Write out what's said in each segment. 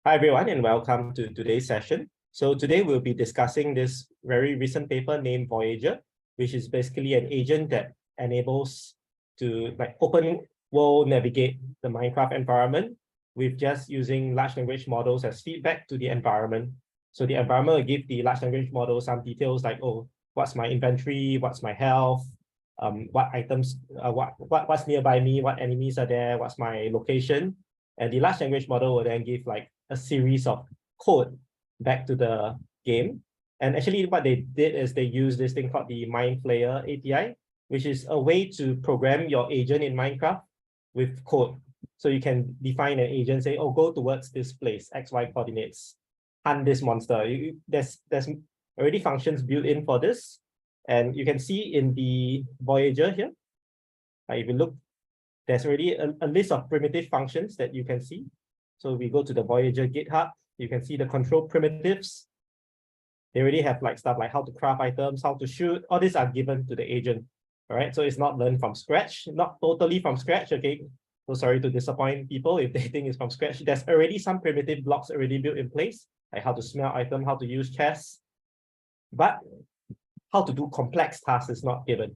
Hi, everyone, and welcome to today's session. So today we'll be discussing this very recent paper named Voyager, which is basically an agent that enables to open world navigate the Minecraft environment with just using large language models as feedback to the environment. So the environment will give the large language model some details like, oh, what's my inventory, what's my health, what items, what's nearby me, what enemies are there, what's my location. And the large language model will then give like a series of code back to the game. And actually what they did is they used this thing called the MindFlayer API, which is a way to program your agent in Minecraft with code. So you can define an agent, say, oh, go towards this place, XY coordinates, hunt this monster. There's already functions built in for this. And you can see in the Voyager here, if you look, there's already a list of primitive functions that you can see. So we go to the Voyager GitHub, you can see the control primitives. They already have like stuff like how to craft items, how to shoot, all these are given to the agent. All right, so it's not learned from scratch, not totally from scratch, okay? So sorry to disappoint people if they think it's from scratch. There's already some primitive blocks already built in place, like how to smell item, how to use chests. But how to do complex tasks is not given.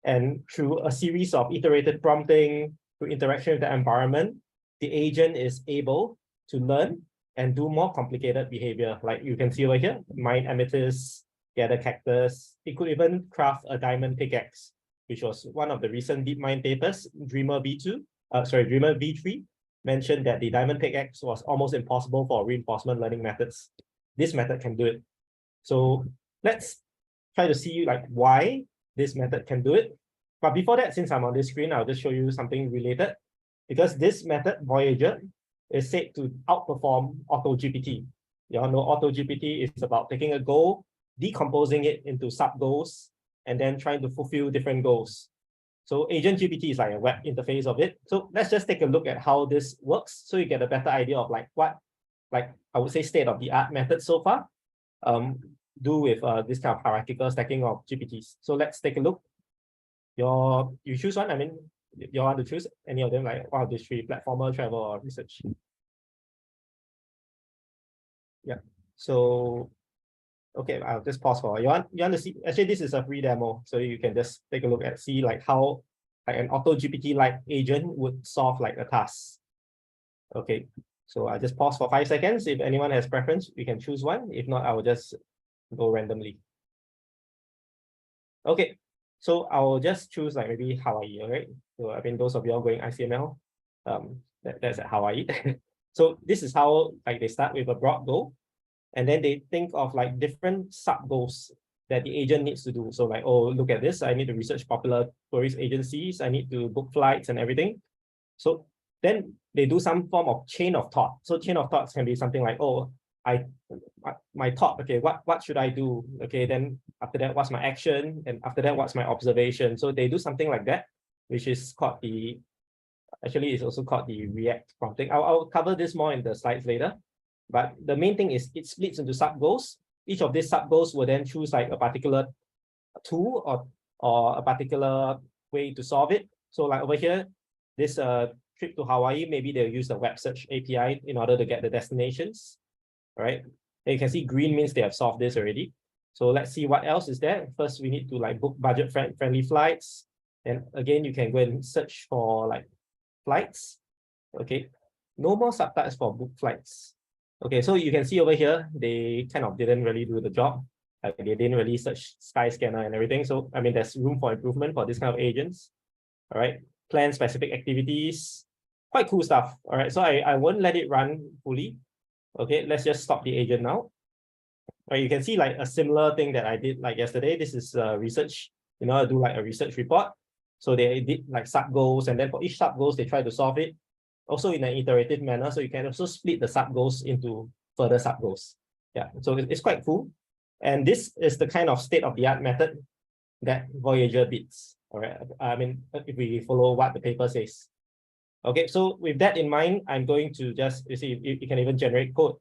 And through a series of iterative prompting, through interaction with the environment, the agent is able to learn and do more complicated behavior. Like you can see over here, mine amethyst, gather cactus. It could even craft a diamond pickaxe, which was one of the recent DeepMind papers. Dreamer V3 mentioned that the diamond pickaxe was almost impossible for reinforcement learning methods. This method can do it. So let's try to see like why this method can do it. But before that, since I'm on this screen, I'll just show you something related. Because this method, Voyager, is said to outperform AutoGPT. You all know AutoGPT is about taking a goal, decomposing it into sub-goals, and then trying to fulfill different goals. So AgentGPT is like a web interface of it. So let's just take a look at how this works so you get a better idea of like what, like I would say, state-of-the-art method so far do with this kind of hierarchical stacking of GPTs. So let's take a look. You choose one. I mean, you want to choose any of them, like one of these three: platformer, travel, or research. Yeah. So, okay, I'll just pause for you. Want to see? Actually, this is a free demo, so you can just take a look at see like how like an AutoGPT-like agent would solve like a task. Okay. So I just pause for 5 seconds. If anyone has preference, you can choose one. If not, I will just go randomly. Okay. So I'll just choose like maybe Hawaii, all right? So I mean, those of you all going ICML, that's at Hawaii. So this is how like they start with a broad goal, and then they think of like different sub goals that the agent needs to do. So like, oh, look at this, I need to research popular tourist agencies, I need to book flights and everything. So then they do some form of chain of thought. So chain of thoughts can be something like, oh, my thought, okay, what should I do? Okay, then after that, what's my action? And after that, what's my observation? So they do something like that, which is called actually it's also called the react prompting. I'll cover this more in the slides later. But the main thing is it splits into sub goals. Each of these sub goals will then choose like a particular tool or a particular way to solve it. So like over here, this trip to Hawaii, maybe they'll use the web search API in order to get the destinations. All right, and you can see green means they have solved this already. So let's see what else is there. First, we need to like book budget friendly flights. And again, you can go and search for like flights. Okay, no more subtypes for book flights. Okay, so you can see over here, they kind of didn't really do the job. Like they didn't really search Skyscanner and everything. So I mean, there's room for improvement for this kind of agents. All right, plan specific activities, quite cool stuff. All right, so I won't let it run fully. Okay, let's just stop the agent now. Right, you can see like a similar thing that I did like yesterday. This is research, I do like a research report. So they did like sub goals, and then for each sub goals, they try to solve it also in an iterative manner. So you can also split the sub goals into further sub goals. Yeah, so it's quite cool. And this is the kind of state-of-the-art method that Voyager beats. All right, I mean, if we follow what the paper says. Okay, so with that in mind, I'm going to just, you see, you can even generate code,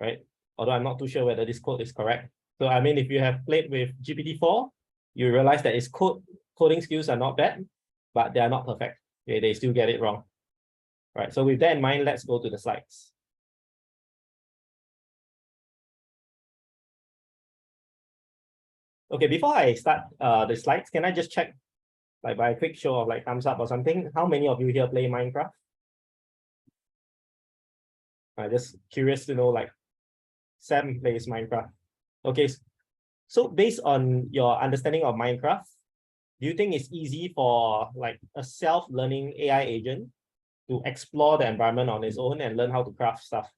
right? Although I'm not too sure whether this code is correct. So I mean, if you have played with GPT-4, you realize that its coding skills are not bad, but they are not perfect. Okay, they still get it wrong. Right, so with that in mind, let's go to the slides. Okay, before I start the slides, can I just check, like by a quick show of like thumbs up or something, how many of you here play Minecraft? I'm just curious to know, like, Sam plays Minecraft. Okay, so based on your understanding of Minecraft, do you think it's easy for like a self-learning AI agent to explore the environment on its own and learn how to craft stuff?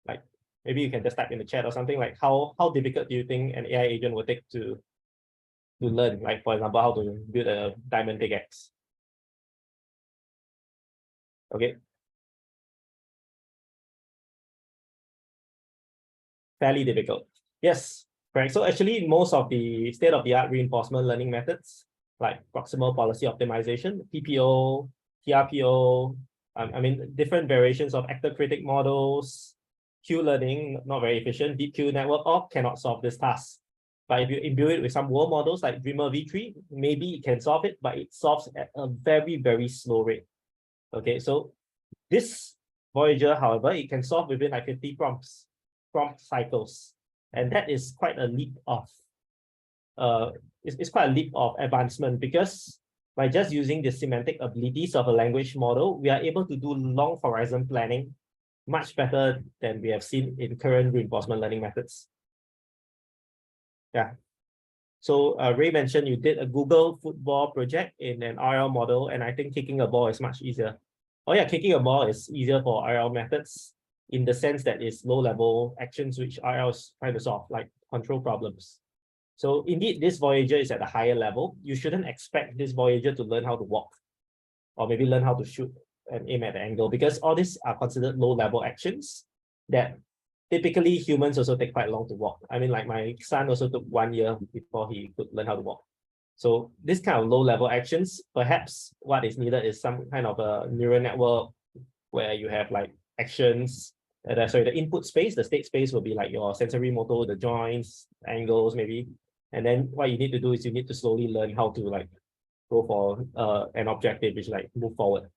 Like, maybe you can just type in the chat or something, like how difficult do you think an AI agent will take to learn, like for example, how to build a diamond pickaxe? Okay, fairly difficult. Yes, correct. So actually, most of the state-of-the-art reinforcement learning methods, like proximal policy optimization, PPO, TRPO, I mean, different variations of actor critic models, Q learning, not very efficient, deep Q network, all cannot solve this task. But if you imbue it with some world models like Dreamer v3, maybe it can solve it, but it solves at a very, very slow rate. Okay, so this Voyager, however, it can solve within like 50 prompt cycles. And that is quite a leap of it's quite a leap of advancement, because by just using the semantic abilities of a language model, we are able to do long horizon planning much better than we have seen in current reinforcement learning methods. Yeah. So Ray mentioned you did a Google football project in an RL model, and I think kicking a ball is much easier. Oh yeah, kicking a ball is easier for RL methods in the sense that it's low-level actions which RL is trying to solve, like control problems. So indeed, this Voyager is at a higher level. You shouldn't expect this Voyager to learn how to walk, or maybe learn how to shoot and aim at the angle, because all these are considered low-level actions that typically humans also take quite long to walk. I mean, like my son also took 1 year before he could learn how to walk. So this kind of low-level actions, perhaps what is needed is some kind of a neural network where you have like actions. Sorry, the input space, the state space will be like your sensory motor, the joints, angles maybe. And then what you need to do is you need to slowly learn how to like go for an objective, which like move forward.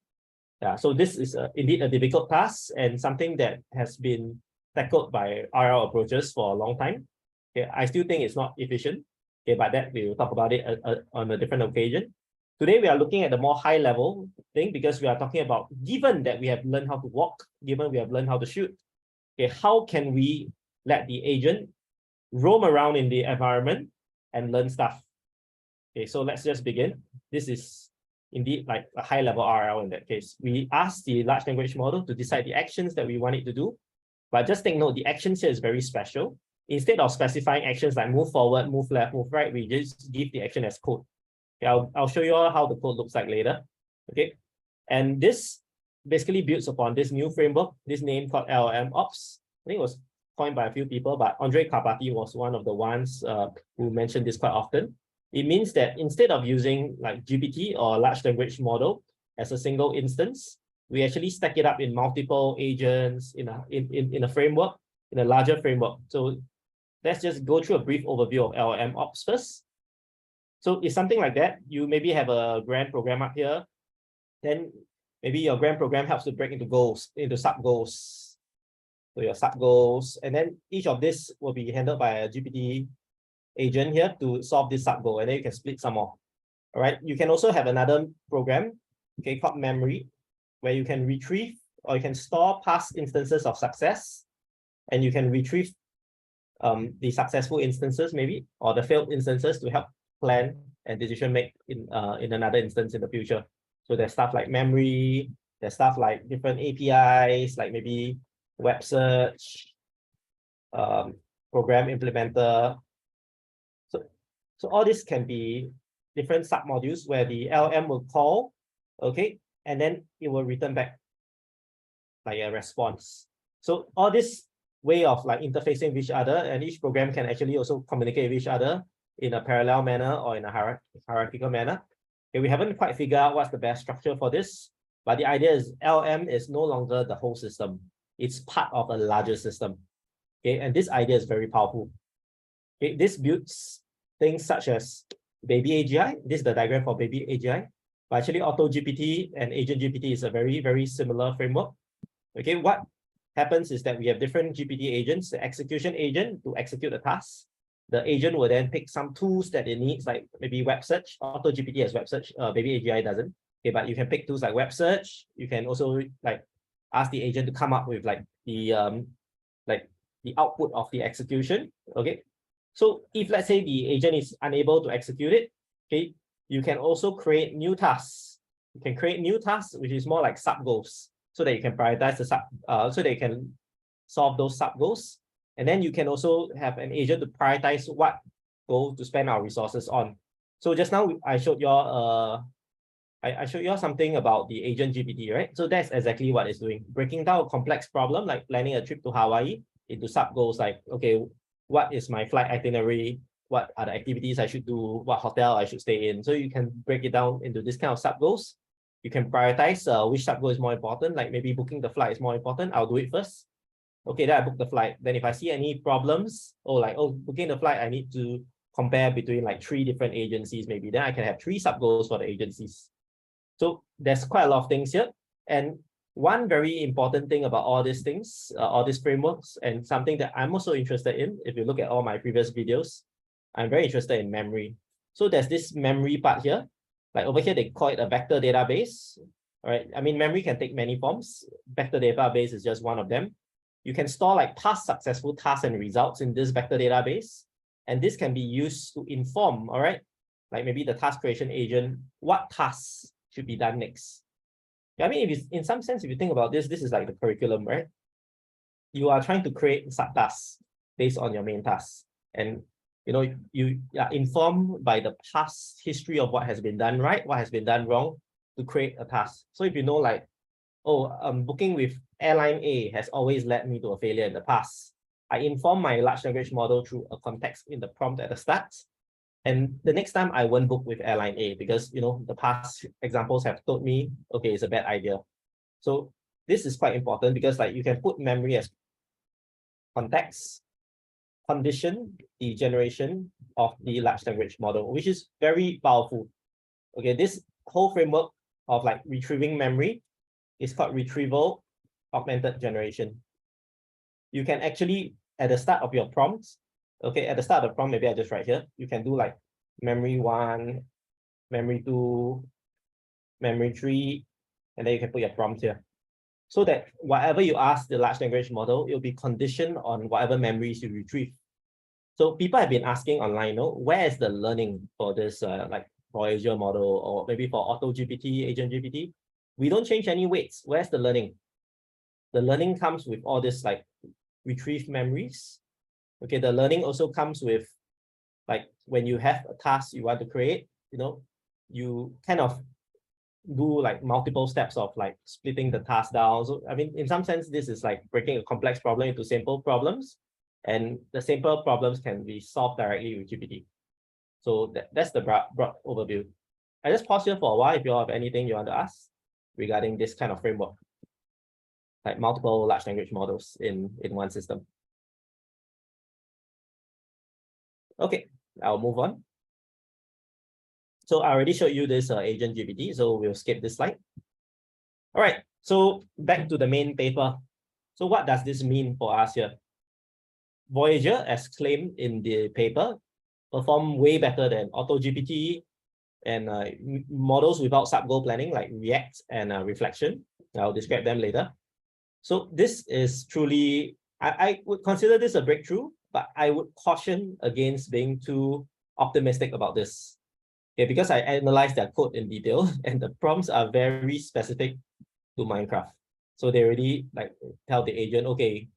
Yeah, so this is indeed a difficult task and something that has been tackled by RL approaches for a long time. Okay, I still think it's not efficient. Okay, but that we will talk about it on a different occasion. Today, we are looking at the more high level thing, because we are talking about, given that we have learned how to walk, given we have learned how to shoot, okay, how can we let the agent roam around in the environment and learn stuff? Okay, so let's just begin. This is indeed like a high level RL in that case. We ask the large language model to decide the actions that we want it to do. But just take note, the actions here is very special. Instead of specifying actions like move forward, move left, move right, we just give the action as code. Okay, I'll show you all how the code looks like later. Okay, and this basically builds upon this new framework, this name called LLMOps. I think it was coined by a few people, but Andre Karpathy was one of the ones who mentioned this quite often. It means that instead of using like GPT or large language model as a single instance, we actually stack it up in multiple agents in a framework, in a larger framework. So let's just go through a brief overview of LLMOps first. So it's something like that. You maybe have a grand program up here. Then maybe your grand program helps to break into goals, into sub-goals. So your sub-goals, and then each of this will be handled by a GPT agent here to solve this sub-goal, and then you can split some more. All right. You can also have another program, okay, called memory, where you can retrieve or you can store past instances of success, and you can retrieve the successful instances maybe, or the failed instances to help plan and decision make in another instance in the future. So there's stuff like memory, there's stuff like different APIs, like maybe web search, program implementer. So all this can be different submodules where the LM will call, okay, and then it will return back like a response. So all this way of like interfacing with each other, and each program can actually also communicate with each other in a parallel manner or in a hierarchical manner. Okay, we haven't quite figured out what's the best structure for this, but the idea is LM is no longer the whole system. It's part of a larger system. Okay, and this idea is very powerful. Okay, this builds things such as Baby AGI. This is the diagram for Baby AGI. But actually, AutoGPT and AgentGPT is a very, very similar framework. Okay, what happens is that we have different GPT agents, the execution agent to execute the task. The agent will then pick some tools that it needs, like maybe web search. AutoGPT has web search, Baby AGI doesn't. Okay, but you can pick tools like web search. You can also like ask the agent to come up with like the output of the execution. Okay, so if let's say the agent is unable to execute it, okay, you can also create new tasks. You can create new tasks, which is more like sub goals, so that you can prioritize the so that you can solve those sub goals. And then you can also have an agent to prioritize what goal to spend our resources on. So just now I showed you I showed you something about the AgentGPT, right? So that's exactly what it's doing, breaking down a complex problem like planning a trip to Hawaii into sub goals like, okay, what is my flight itinerary? What are the activities I should do? What hotel I should stay in? So you can break it down into this kind of sub goals. You can prioritize which sub goal is more important, like maybe booking the flight is more important. I'll do it first. Okay, then I book the flight. Then if I see any problems, or like, oh, booking the flight, I need to compare between like 3 different agencies, maybe. Then I can have 3 sub goals for the agencies. So there's quite a lot of things here. And one very important thing about all these things, all these frameworks, and something that I'm also interested in, if you look at all my previous videos, I'm very interested in memory. So there's this memory part here. Like over here, they call it a vector database. All right. I mean, memory can take many forms. Vector database is just one of them. You can store like past successful tasks and results in this vector database. And this can be used to inform, all right, like maybe the task creation agent, what tasks should be done next. I mean, if in some sense, if you think about this, this is like the curriculum, right? You are trying to create subtasks based on your main tasks. And you know, you are informed by the past history of what has been done right, what has been done wrong to create a task. So if you know, like, oh, booking with airline A has always led me to a failure in the past, I inform my large language model through a context in the prompt at the start. And the next time I won't book with airline A because, you know, the past examples have told me, okay, it's a bad idea. So this is quite important because like you can put memory as context, condition the generation of the large language model, which is very powerful. Okay, this whole framework of like retrieving memory is called retrieval-augmented generation. You can actually, at the start of your prompts, okay, at the start of the prompt, maybe I just write here, you can do like memory 1, memory 2, memory 3, and then you can put your prompt here. So that whatever you ask the large language model, it'll be conditioned on whatever memories you retrieve. So people have been asking online, you know, where is the learning for this like Voyager model, or maybe for AutoGPT, AgentGPT? We don't change any weights. Where's the learning? The learning comes with all this like retrieve memories. Okay, the learning also comes with like when you have a task you want to create, you know, you kind of do like multiple steps of like splitting the task down. So I mean, in some sense, this is like breaking a complex problem into simple problems, and the simple problems can be solved directly with GPT. So that's the broad overview. I just pause here for a while if you all have anything you want to ask regarding this kind of framework, like multiple large language models in one system. Okay, I'll move on. So I already showed you this AgentGPT, so we'll skip this slide. All right, so back to the main paper. So what does this mean for us here? Voyager, as claimed in the paper, perform way better than AutoGPT and models without sub-goal planning like React and RefleXion. I'll describe them later. So this is truly, I would consider this a breakthrough, but I would caution against being too optimistic about this. Okay, because I analyzed their code in detail and the prompts are very specific to Minecraft. So they already like tell the agent, okay,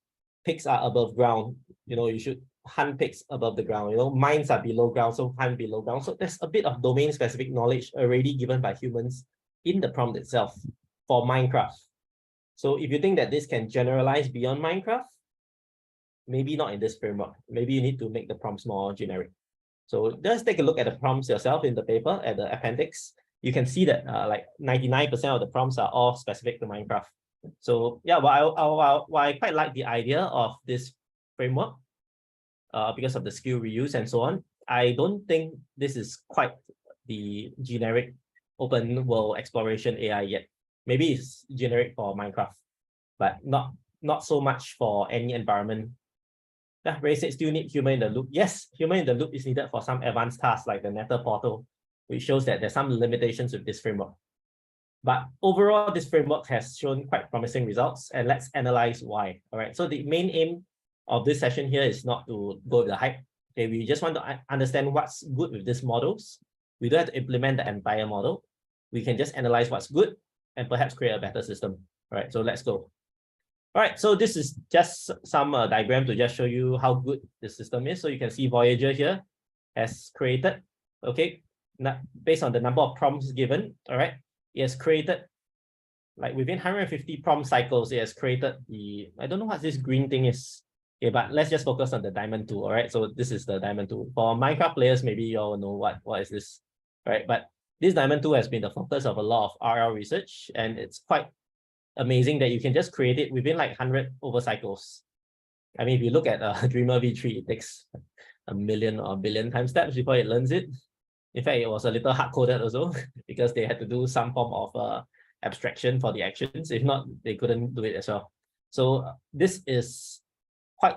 pigs are above ground, you know, you should hunt pigs above the ground, you know, mines are below ground, so hunt below ground. So there's a bit of domain specific knowledge already given by humans in the prompt itself for Minecraft. So if you think that this can generalize beyond Minecraft, maybe not in this framework. Maybe you need to make the prompts more generic. So just take a look at the prompts yourself in the paper at the appendix. You can see that like 99% of the prompts are all specific to Minecraft. So yeah, while I quite like the idea of this framework because of the skill reuse and so on, I don't think this is quite the generic open world exploration AI yet. Maybe it's generic for Minecraft, but not so much for any environment Yeah, Ray said still need human in the loop. Yes, human in the loop is needed for some advanced tasks like the Netter portal, which shows that there's some limitations with this framework. But overall, this framework has shown quite promising results, and let's analyze why. All right, so the main aim of this session here is not to go with the hype. Okay, we just want to understand what's good with these models. We don't have to implement the entire model. We can just analyze what's good and perhaps create a better system. All right, so let's go. All right, so this is just some diagram to just show you how good the system is. So you can see Voyager here has created, okay, based on the number of prompts given, all right, it has created, like within 150 prompt cycles, it has created the, I don't know what this green thing is. Okay, but let's just focus on the diamond tool, all right? So this is the diamond tool. For Minecraft players, maybe you all know what is this, right? But this diamond tool has been the focus of a lot of RL research, and it's quite amazing that you can just create it within like 100 over cycles. I mean, if you look at Dreamer v3, it takes a million or a billion time steps before it learns it. In fact, it was a little hard-coded also because they had to do some form of abstraction for the actions. If not, they couldn't do it as well. So this is quite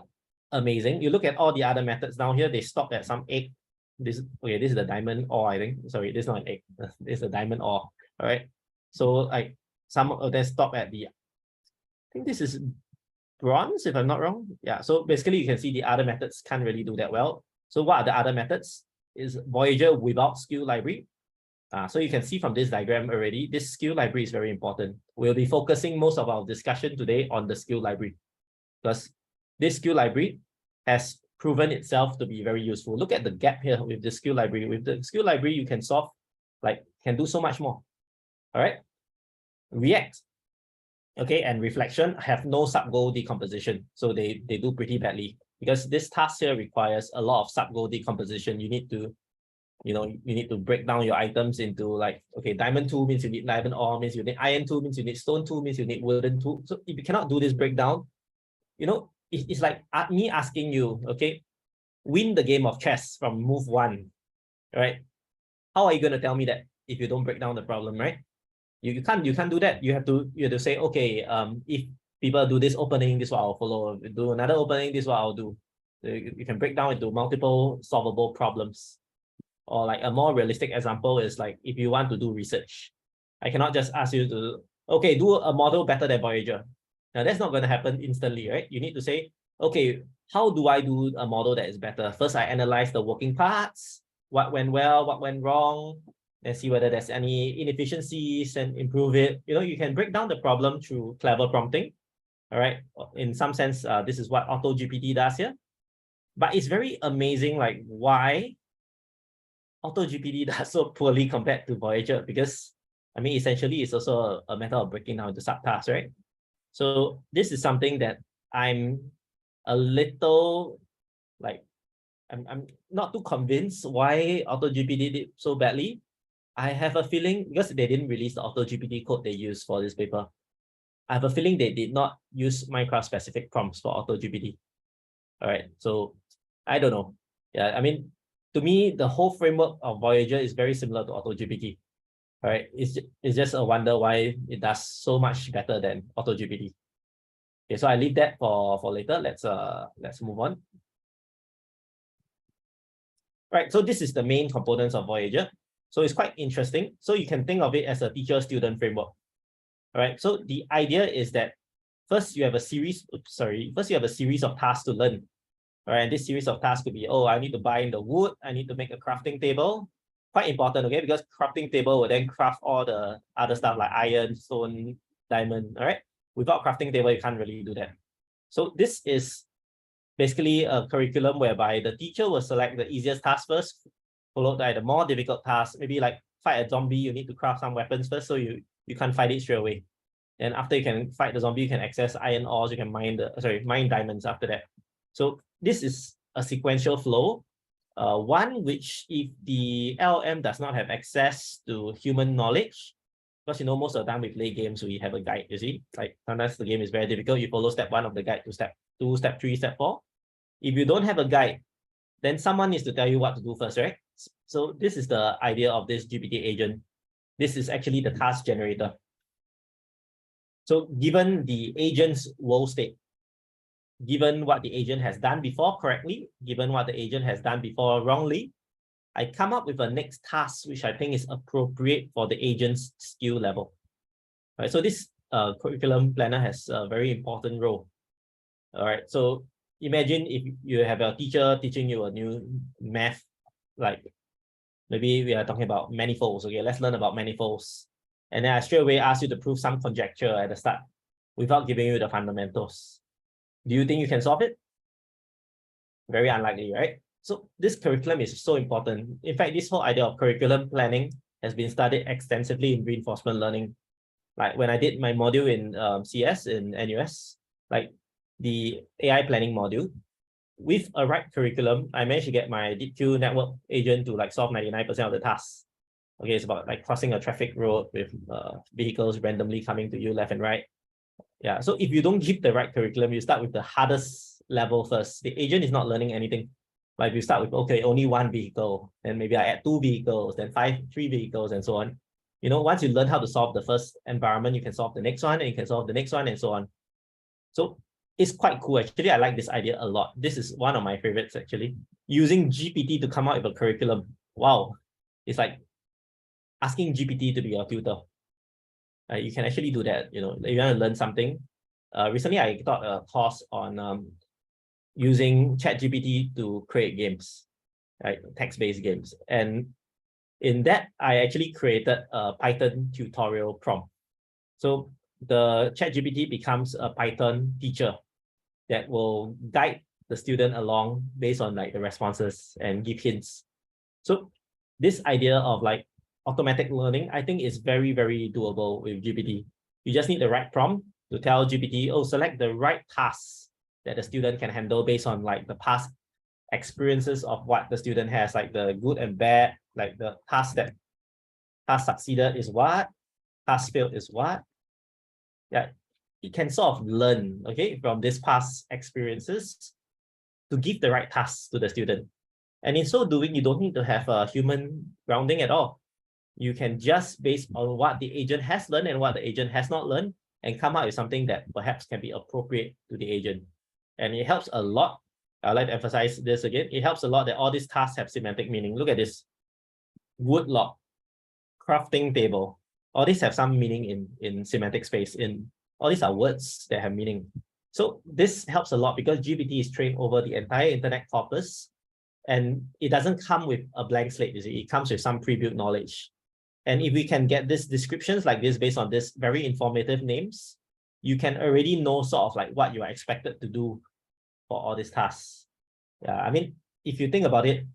amazing. You look at all the other methods down here, they stop at some egg. This is the diamond ore, I think. Sorry, this is not an egg. This is a diamond ore. All right. So like some of them stop at the, I think this is bronze, if I'm not wrong. Yeah. So basically you can see the other methods can't really do that well. So what are the other methods? Is Voyager without skill library. So you can see from this diagram already, this skill library is very important. We'll be focusing most of our discussion today on the skill library because this skill library has proven itself to be very useful. Look at the gap here with the skill library. With the skill library, you can solve, can do so much more. All right. React, okay, and RefleXion have no sub-goal decomposition. So they do pretty badly because this task here requires a lot of sub-goal decomposition. You need to, you need to break down your items into okay, diamond tool means you need diamond ore, means you need iron tool, means you need stone tool, means you need wooden tool. So if you cannot do this breakdown, it's like me asking you, okay, win the game of chess from move 1, right? How are you going to tell me that if you don't break down the problem, right? You can't do that. You have to say, okay, if people do this opening, this is what I'll follow. Do another opening, this is what I'll do. You can break down into multiple solvable problems. Or like a more realistic example is like if you want to do research, I cannot just ask you to, okay, do a model better than Voyager. Now that's not going to happen instantly, right? You need to say, okay, how do I do a model that is better? First, I analyze the working parts, what went well, what went wrong, and see whether there's any inefficiencies and improve it. You can break down the problem through clever prompting. All right. In some sense, this is what AutoGPT does here. But it's very amazing, like why AutoGPT does so poorly compared to Voyager, because I mean, essentially, it's also a matter of breaking down into subtasks, right? So this is something that I'm a little I'm not too convinced why AutoGPT did so badly. I have a feeling because they didn't release the AutoGPT code they used for this paper. I have a feeling they did not use Minecraft specific prompts for AutoGPT. All right, so I don't know. Yeah, I mean, to me, the whole framework of Voyager is very similar to AutoGPT. All right, it's just a wonder why it does so much better than AutoGPT. Okay, so I leave that for later. Let's move on. Right, so this is the main components of Voyager. So it's quite interesting. So you can think of it as a teacher-student framework. All right, so the idea is that first you have a series of tasks to learn. All right, and this series of tasks could be, oh, I need to buy in the wood, I need to make a crafting table. Quite important, okay, because crafting table will then craft all the other stuff like iron, stone, diamond. All right, without crafting table, you can't really do that. So this is basically a curriculum whereby the teacher will select the easiest task first, followed by the more difficult task. Maybe like fight a zombie, you need to craft some weapons first, so you can't fight it straight away. And after you can fight the zombie, you can access iron ores, you can mine diamonds after that. So this is a sequential flow. One which if the LLM does not have access to human knowledge, because most of the time we play games, we have a guide, you see? Like sometimes the game is very difficult, you follow step 1 of the guide to step 2, step 3, step 4. If you don't have a guide, then someone needs to tell you what to do first, right? So this is the idea of this GPT agent. This is actually the task generator. So given the agent's world state, given what the agent has done before correctly, given what the agent has done before wrongly, I come up with a next task which I think is appropriate for the agent's skill level. Right, so this curriculum planner has a very important role. All right, so imagine if you have a teacher teaching you a new math, like maybe we are talking about manifolds. Okay, let's learn about manifolds. And then I straight away ask you to prove some conjecture at the start without giving you the fundamentals. Do you think you can solve it? Very unlikely, right? So this curriculum is so important. In fact, this whole idea of curriculum planning has been studied extensively in reinforcement learning. Like when I did my module in CS in NUS, like the AI planning module, with a right curriculum, I managed to get my DeepQ network agent to like solve 99% of the tasks. Okay, it's about like crossing a traffic road with vehicles randomly coming to you left and right. Yeah, so if you don't give the right curriculum, you start with the hardest level first. The agent is not learning anything. Like if you start with, okay, only one vehicle, then maybe I add 2 vehicles, then 3 vehicles, and so on. You know, once you learn how to solve the first environment, you can solve the next one, and you can solve the next one, and so on. So it's quite cool. Actually, I like this idea a lot. This is one of my favorites, actually. Using GPT to come out with a curriculum. Wow. It's like asking GPT to be your tutor. You can actually do that, you know, if you want to learn something. Recently, I taught a course on using ChatGPT to create games, right? Text-based games. And in that, I actually created a Python tutorial prompt. So the ChatGPT becomes a Python teacher that will guide the student along based on like the responses and give hints. So this idea of like automatic learning, I think is very, very doable with GPT. You just need the right prompt to tell GPT, oh, select the right tasks that the student can handle based on like the past experiences of what the student has, like the good and bad, like the task succeeded is what, task failed is what. Yeah, it can sort of learn, okay, from these past experiences to give the right tasks to the student. And in so doing, you don't need to have a human grounding at all. You can just based on what the agent has learned and what the agent has not learned and come out with something that perhaps can be appropriate to the agent. And it helps a lot. I'd like to emphasize this again. It helps a lot that all these tasks have semantic meaning. Look at this. Wood log, crafting table. All these have some meaning in semantic space. All these are words that have meaning. So this helps a lot because GPT is trained over the entire internet corpus. And it doesn't come with a blank slate, you see. It comes with some pre-built knowledge. And if we can get these descriptions like this based on this very informative names, you can already know sort of like what you are expected to do for all these tasks. Yeah, I mean, if you think about it,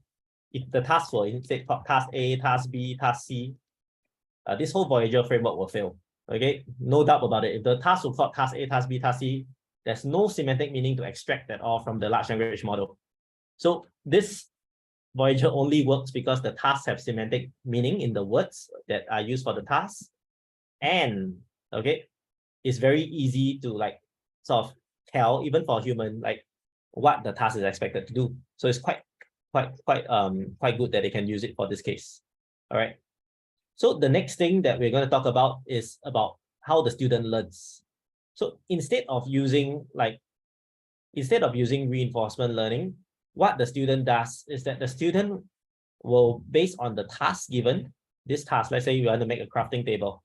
if the tasks were instead called task A, task B, task C, this whole Voyager framework will fail. Okay, no doubt about it. If the tasks were called task A, task B, task C, there's no semantic meaning to extract at all from the large language model. So this Voyager only works because the tasks have semantic meaning in the words that are used for the tasks. And okay, it's very easy to like sort of tell, even for a human, like what the task is expected to do. So it's quite good that they can use it for this case. All right. So the next thing that we're going to talk about is about how the student learns. So instead of using reinforcement learning, what the student does is that the student will, based on the task given, this task, let's say you want to make a crafting table.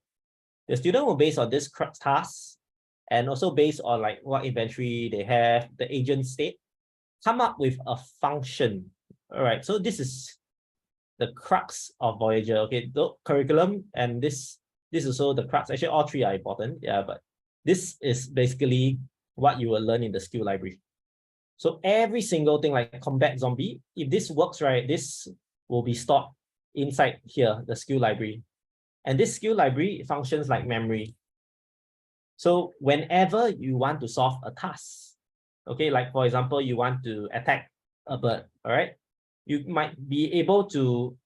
The student will, based on this task, and also based on like what inventory they have, the agent state, come up with a function. All right, so this is the crux of Voyager. Okay, the curriculum and this is also the crux. Actually, all three are important. Yeah, but this is basically what you will learn in the skill library. So every single thing like combat zombie, if this works right, this will be stored inside here, the skill library. And this skill library functions like memory. So whenever you want to solve a task, okay, like for example, you want to attack a bird, all right? You might be able to,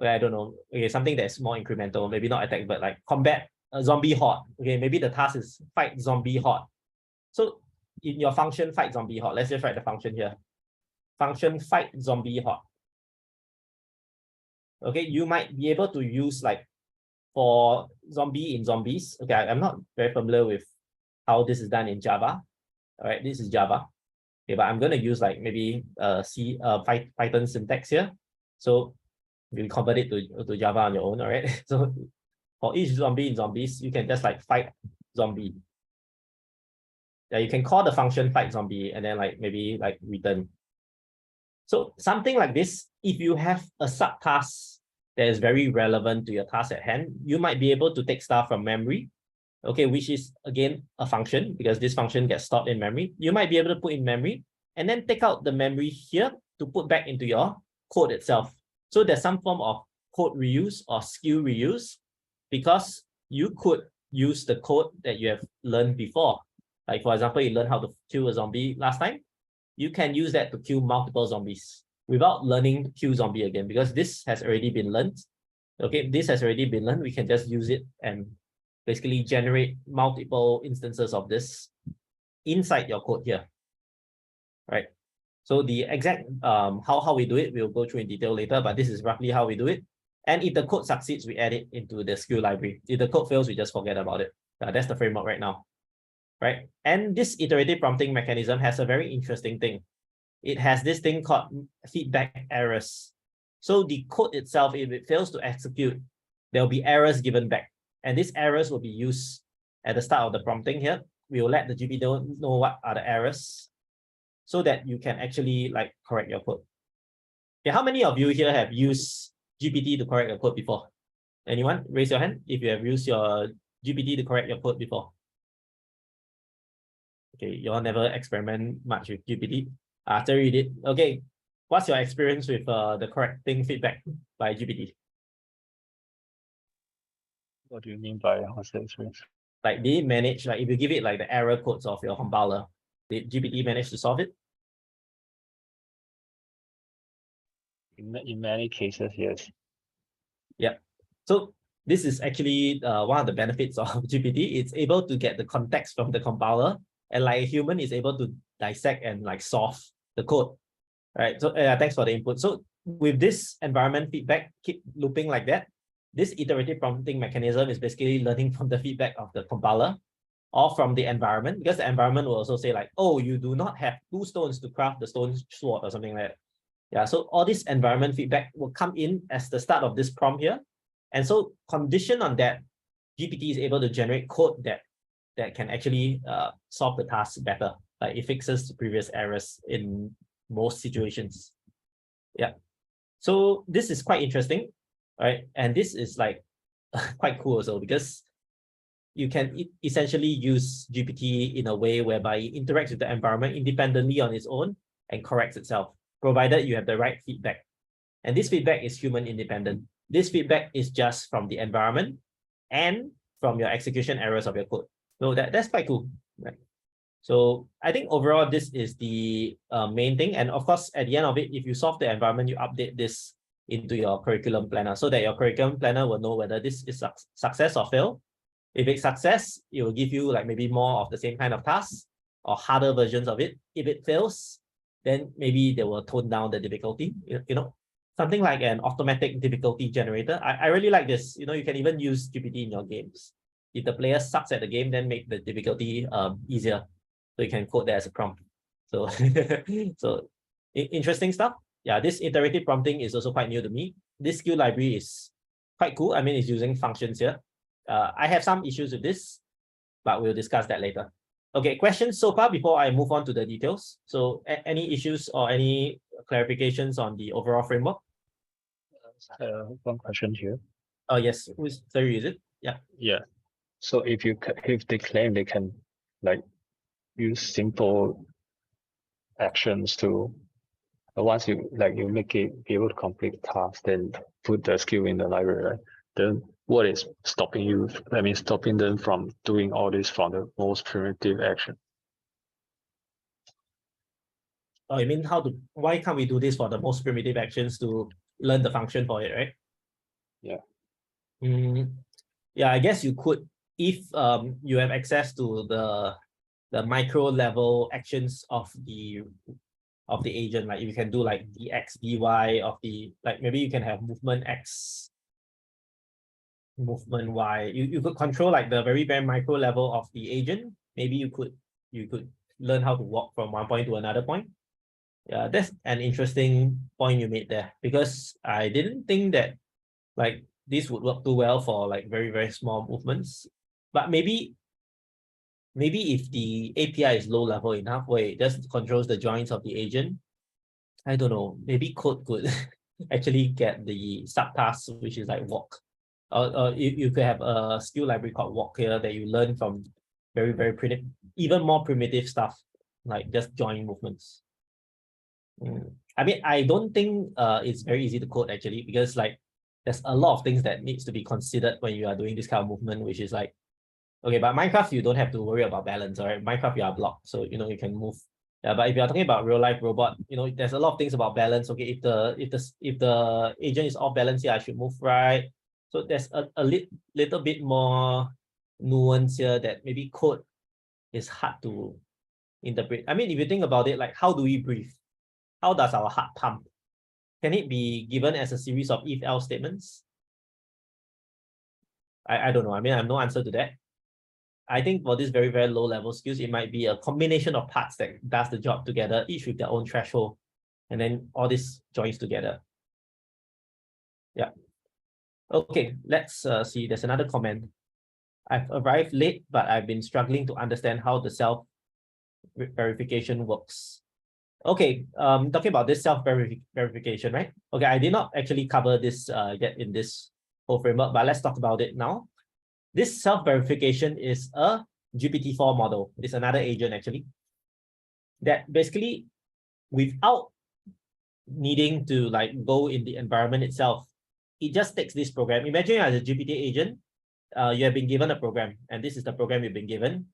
I don't know, okay, something that's more incremental, maybe not attack, but like combat a zombie horde. Okay, maybe the task is fight zombie horde. So in your function fight zombie horde, let's just write the function here. Function fight zombie horde. Okay, you might be able to use like for zombie in zombies. Okay, I'm not very familiar with how this is done in Java. All right, this is Java. Okay, but I'm going to use like maybe Python syntax here. So you convert it to Java on your own, all right? So for each zombie in zombies, you can just like fight zombie. Yeah, you can call the function fight zombie and then like maybe like return. So something like this, if you have a subtask that is very relevant to your task at hand, you might be able to take stuff from memory, okay, which is again a function because this function gets stored in memory. You might be able to put in memory and then take out the memory here to put back into your code itself. So there's some form of code reuse or skill reuse because you could use the code that you have learned before. Like for example, you learned how to kill a zombie last time. You can use that to kill multiple zombies without learning kill zombie again because this has already been learned. Okay, this has already been learned. We can just use it and basically generate multiple instances of this inside your code here, right? So the exact how we do it, we'll go through in detail later, but this is roughly how we do it. And if the code succeeds, we add it into the skill library. If the code fails, we just forget about it. That's the framework right now, right? And this iterative prompting mechanism has a very interesting thing. It has this thing called feedback errors. So the code itself, if it fails to execute, there'll be errors given back. And these errors will be used at the start of the prompting here. We will let the GPT know what are the errors so that you can actually like correct your code. Okay, how many of you here have used GPT to correct your code before? Anyone? Raise your hand if you have used your GPT to correct your code before. Okay, you all never experiment much with GPT. After you did, okay, what's your experience with the correcting feedback by GPT? What do you mean by what's the experience? Like, did it manage, like if you give it like the error codes of your compiler, did GPT manage to solve it? In many cases, yes. Yeah. So this is actually one of the benefits of GPT. It's able to get the context from the compiler, and like a human is able to dissect and like solve the code. Right. So thanks for the input. So with this environment feedback keep looping like that, this iterative prompting mechanism is basically learning from the feedback of the compiler or from the environment, because the environment will also say like, oh, you do not have 2 stones to craft the stone sword or something like that. Yeah, so all this environment feedback will come in as the start of this prompt here. And so condition on that, GPT is able to generate code that can actually solve the task better. Like it fixes the previous errors in most situations. Yeah. So this is quite interesting, right? And this is like quite cool also because you can essentially use GPT in a way whereby it interacts with the environment independently on its own and corrects itself, provided you have the right feedback. And this feedback is human independent. This feedback is just from the environment and from your execution errors of your code. So that's quite cool, right? So I think overall, this is the main thing. And of course, at the end of it, if you solve the environment, you update this into your curriculum planner so that your curriculum planner will know whether this is success or fail. If it's success, it will give you like maybe more of the same kind of tasks or harder versions of it. If it fails, then maybe they will tone down the difficulty, you know, something like an automatic difficulty generator. I really like this. You know, you can even use GPT in your games. If the player sucks at the game, then make the difficulty easier. So you can code that as a prompt. So, so interesting stuff. Yeah, this iterative prompting is also quite new to me. This skill library is quite cool. I mean, it's using functions here. I have some issues with this, but we'll discuss that later. Okay, questions so far before I move on to the details. So any issues or any clarifications on the overall framework? One question here. Oh, yes. Who's sorry, is it? Yeah. Yeah. So if they claim they can like use simple actions to once you make it be able to complete the task, then put the skill in the library, right? Then what is stopping you? I mean, stopping them from doing all this from the most primitive action? Oh, you mean why can't we do this for the most primitive actions to learn the function for it, right? Yeah. Yeah, I guess you could if you have access to the micro level actions of the agent. Like if you can do like the X, dy of the, like maybe you can have movement X, movement Y. You could control like the very micro level of the agent. Maybe you could learn how to walk from one point to another point. Yeah, that's an interesting point you made there, because I didn't think that like this would work too well for like very, very small movements. But maybe if the API is low level enough where it just controls the joints of the agent, I don't know, maybe code could actually get the subtask, which is like walk. Or you could have a skill library called walk here that you learn from very, very primitive, even more primitive stuff, like just join movements. I mean, I don't think it's very easy to code actually, because like there's a lot of things that needs to be considered when you are doing this kind of movement, which is like, okay, but Minecraft, you don't have to worry about balance, all right? Minecraft, you are blocked, so you know you can move. Yeah, but if you're talking about real life robot, you know, there's a lot of things about balance. Okay, if the agent is off balance here, I should move right. So there's a little bit more nuance here that maybe code is hard to interpret. I mean, if you think about it, like how do we breathe? How does our heart pump? Can it be given as a series of if-else statements? I don't know. I mean, I have no answer to that. I think for this very, very low level skills, it might be a combination of parts that does the job together, each with their own threshold, and then all this joins together. Yeah. Okay, let's see. There's another comment. I've arrived late, but I've been struggling to understand how the self-verification works. Okay, talking about this self-verification, right? Okay, I did not actually cover this yet in this whole framework, but let's talk about it now. This self-verification is a GPT-4 model. It's another agent actually, that basically, without needing to like go in the environment itself, it just takes this program. Imagine as a GPT agent, you have been given a program, and this is the program you've been given,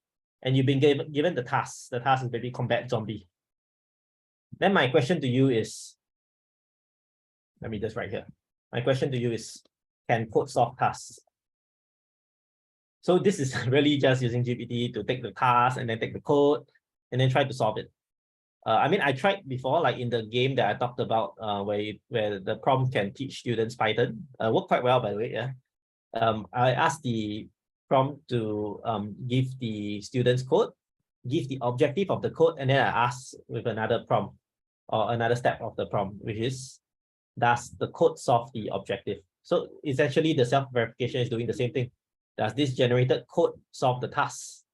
and you've been given the task. The task is maybe combat zombie. Then my question to you is, let me just write here. My question to you is, can code solve tasks? So this is really just using GPT to take the task and then take the code and then try to solve it. I mean, I tried before, like in the game that I talked about, where the prompt can teach students Python. Worked quite well, by the way. Yeah. I asked the prompt to give the students code, give the objective of the code, and then I asked with another prompt or another step of the prompt, which is, does the code solve the objective? So essentially, the self-verification is doing the same thing. Does this generated code solve the task?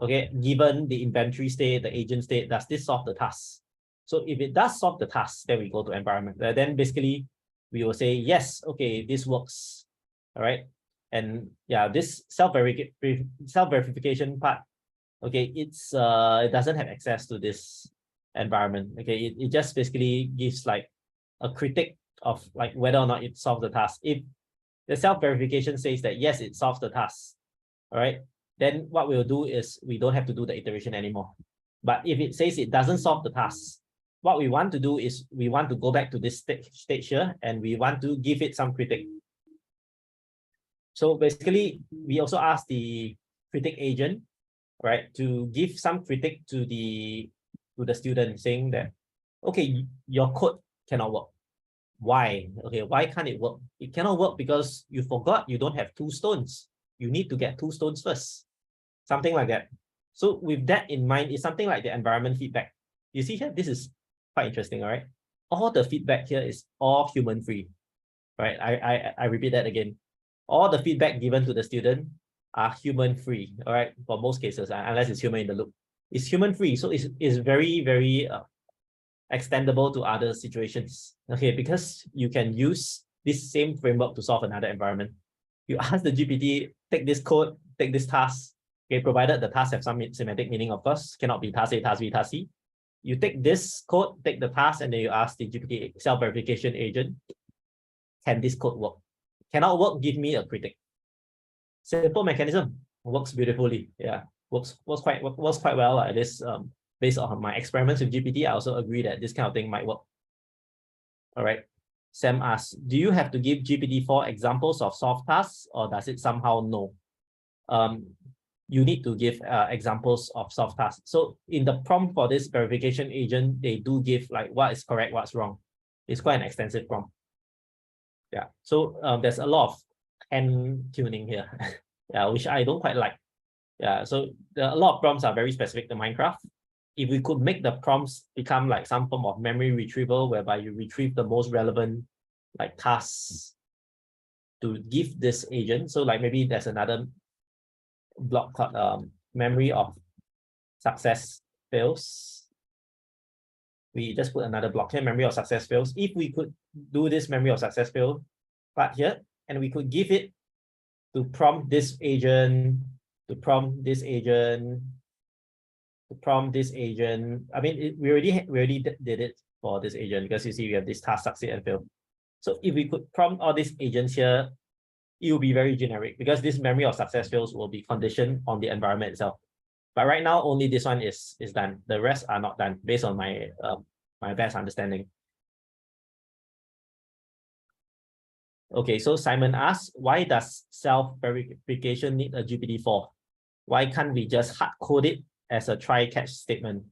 Okay, given the inventory state, the agent state, does this solve the task? So if it does solve the task, then we go to environment. Then basically, we will say, yes, okay, this works. All right. And yeah, this self-verification part, okay, it doesn't have access to this environment. Okay, it just basically gives like a critic of like whether or not it solves the task. If the self-verification says that yes, it solves the task, all right, then what we'll do is we don't have to do the iteration anymore. But if it says it doesn't solve the task, what we want to do is we want to go back to this stage here, and we want to give it some critic. So basically, we also ask the critic agent, right, to give some critic to the student, saying that, okay, your code cannot work. Why? Okay, why can't it work? It cannot work because you forgot you don't have 2 stones. You need to get 2 stones first. Something like that. So with that in mind, it's something like the environment feedback. You see here, this is quite interesting, all right? All the feedback here is all human-free, right? I repeat that again. All the feedback given to the student are human-free, all right? For most cases, unless it's human in the loop. It's human-free, so it's very, very extendable to other situations, okay? Because you can use this same framework to solve another environment. You ask the GPT, take this code, take this task, okay, provided the task have some semantic meaning, of course, cannot be task A, task B, task C. You take this code, take the task, and then you ask the GPT self-verification agent, can this code work? Cannot work, give me a critic. Simple mechanism, works beautifully. Yeah, works quite well. At least based on my experiments with GPT, I also agree that this kind of thing might work. All right. Sam asks, do you have to give GPT-4 examples of solved tasks, or does it somehow know? You need to give examples of solved tasks. So in the prompt for this verification agent, they do give like what is correct, what's wrong. It's quite an extensive prompt. Yeah. So there's a lot of hand tuning here, yeah, which I don't quite like. Yeah. So a lot of prompts are very specific to Minecraft. if we could make the prompts become like some form of memory retrieval, whereby you retrieve the most relevant like tasks to give this agent. So like maybe there's another block called memory of success fails. We just put another block here, memory of success fails. If we could do this memory of success fail part here, and we could give it to prompt this agent, to prompt this agent, to prompt this agent. I mean, we already did it for this agent, because you see we have this task succeed and fail. So if we could prompt all these agents here, it will be very generic, because this memory of success fails will be conditioned on the environment itself. But right now, only this one is done. The rest are not done, based on my my best understanding. Okay, so Simon asks, why does self-verification need a GPT-4? Why can't we just hard code it as a try-catch statement?